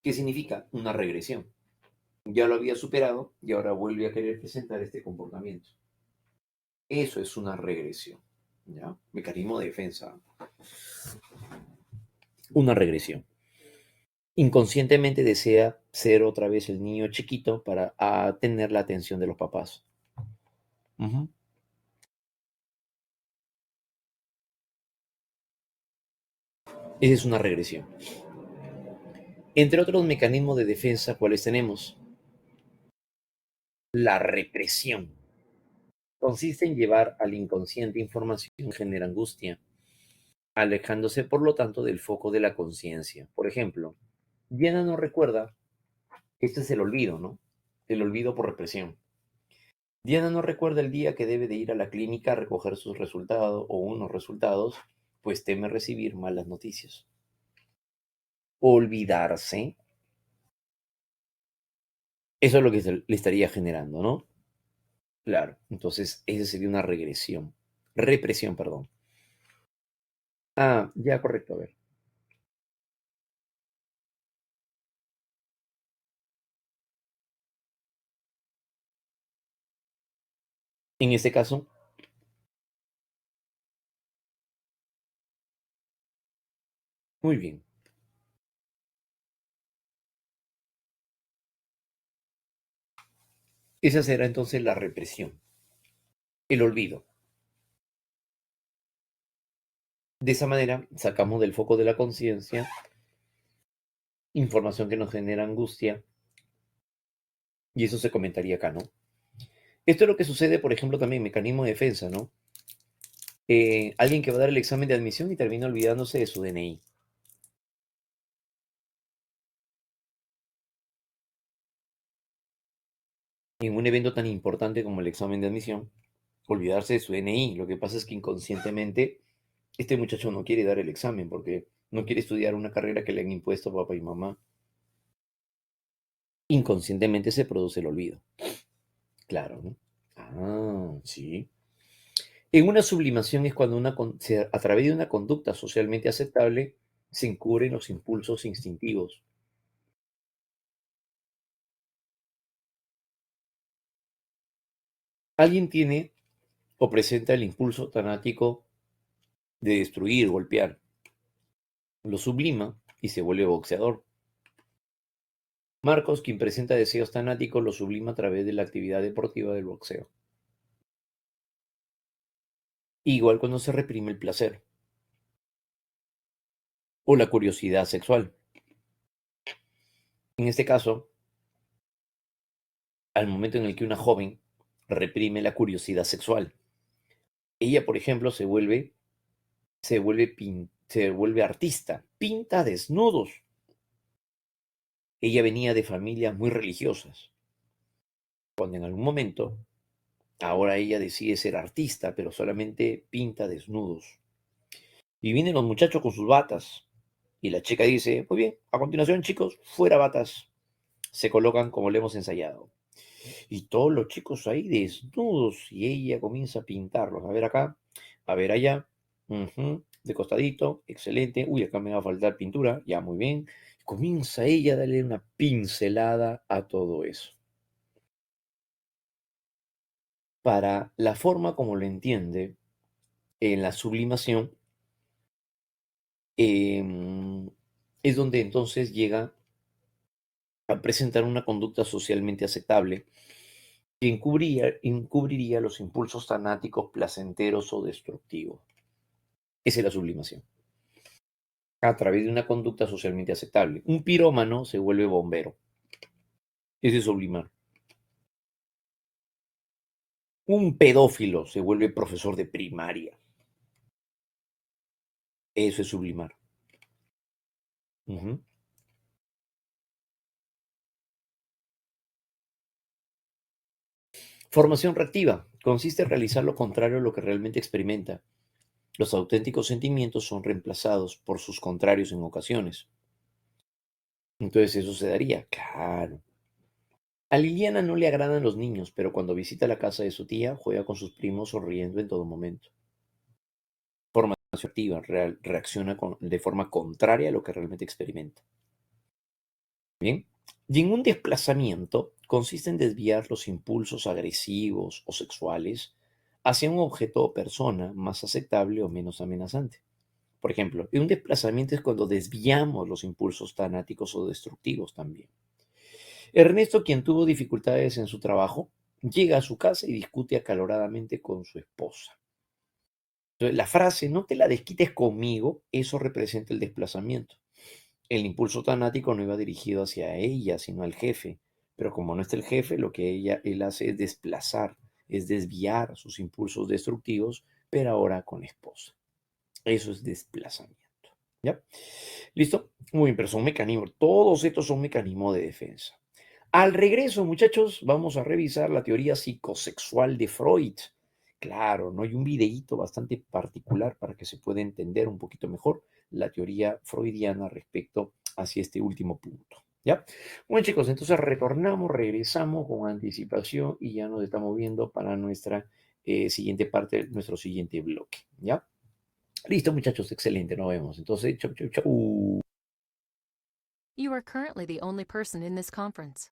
A: ¿Qué significa? Una regresión. Ya lo había superado y ahora vuelve a querer presentar este comportamiento. Eso es una regresión, ¿ya? Mecanismo de defensa. Una regresión. Inconscientemente desea ser otra vez el niño chiquito para tener la atención de los papás. Ujú. Esa es una regresión. Entre otros mecanismos de defensa, ¿cuáles tenemos? La represión. Consiste en llevar al inconsciente información que genera angustia, alejándose por lo tanto del foco de la conciencia. Por ejemplo, Diana no recuerda, este es el olvido, ¿no? El olvido por represión. Diana no recuerda el día que debe de ir a la clínica a recoger sus resultados o unos resultados, pues teme recibir malas noticias. Olvidarse, eso es lo que le estaría generando, ¿no? Claro, entonces esa sería una regresión. Represión, perdón. Ah, ya, correcto, a ver. En este caso, muy bien. Esa será entonces la represión, el olvido. De esa manera, sacamos del foco de la conciencia información que nos genera angustia y eso se comentaría acá, ¿no? Esto es lo que sucede, por ejemplo, también en mecanismo de defensa, ¿no? Alguien que va a dar el examen de admisión y termina olvidándose de su DNI. En un evento tan importante como el examen de admisión, olvidarse de su DNI. Lo que pasa es que inconscientemente este muchacho no quiere dar el examen porque no quiere estudiar una carrera que le han impuesto papá y mamá. Inconscientemente se produce el olvido. Claro, ¿no? Ah, sí. En una sublimación es cuando a través de una conducta socialmente aceptable se encubren los impulsos instintivos. Alguien tiene o presenta el impulso tanático de destruir, golpear, lo sublima y se vuelve boxeador. Marcos, quien presenta deseos tanáticos, lo sublima a través de la actividad deportiva del boxeo. Igual cuando se reprime el placer o la curiosidad sexual. En este caso, al momento en el que una joven reprime la curiosidad sexual, ella, por ejemplo, se vuelve artista, pinta desnudos. Ella venía de familias muy religiosas. Cuando en algún momento, ahora ella decide ser artista, pero solamente pinta desnudos. Y vienen los muchachos con sus batas. Y la chica dice, muy bien, a continuación, chicos, fuera batas. Se colocan como le hemos ensayado. Y todos los chicos ahí desnudos. Y ella comienza a pintarlos. A ver acá, a ver allá. Ujú, de costadito, excelente. Uy, acá me va a faltar pintura, ya muy bien. Comienza ella a darle una pincelada a todo eso. Para la forma como lo entiende en la sublimación, em, es donde entonces llega a presentar una conducta socialmente aceptable que encubriría los impulsos fanáticos, placenteros o destructivos. Esa es la sublimación. A través de una conducta socialmente aceptable. Un pirómano se vuelve bombero. Ese es sublimar. Un pedófilo se vuelve profesor de primaria. Eso es sublimar. Ujú. Formación reactiva. Consiste en realizar lo contrario a lo que realmente experimenta. Los auténticos sentimientos son reemplazados por sus contrarios en ocasiones. Entonces eso se daría. Claro. A Liliana no le agradan los niños, pero cuando visita la casa de su tía, juega con sus primos sonriendo en todo momento. Formación activa reacciona de forma contraria a lo que realmente experimenta. Bien. Y en un desplazamiento consiste en desviar los impulsos agresivos o sexuales hacia un objeto o persona más aceptable o menos amenazante. Por ejemplo, un desplazamiento es cuando desviamos los impulsos tanáticos o destructivos también. Ernesto, quien tuvo dificultades en su trabajo, llega a su casa y discute acaloradamente con su esposa. Entonces, la frase, no te la desquites conmigo, eso representa el desplazamiento. El impulso tanático no iba dirigido hacia ella, sino al jefe. Pero como no está el jefe, lo que él hace es desplazar, es desviar sus impulsos destructivos, pero ahora con la esposa. Eso es desplazamiento. ¿Ya? ¿Listo? Muy bien, pero son mecanismos. Todos estos son mecanismos de defensa. Al regreso, muchachos, vamos a revisar la teoría psicosexual de Freud. Claro, no hay un videíto bastante particular para que se pueda entender un poquito mejor la teoría freudiana respecto hacia este último punto. ¿Ya? Bueno, chicos, entonces regresamos con anticipación y ya nos estamos viendo para nuestra siguiente parte, nuestro siguiente bloque. ¿Ya? Listo, muchachos, excelente, nos vemos. Entonces, chau, chau, chau.
B: You are currently the only person in this conference.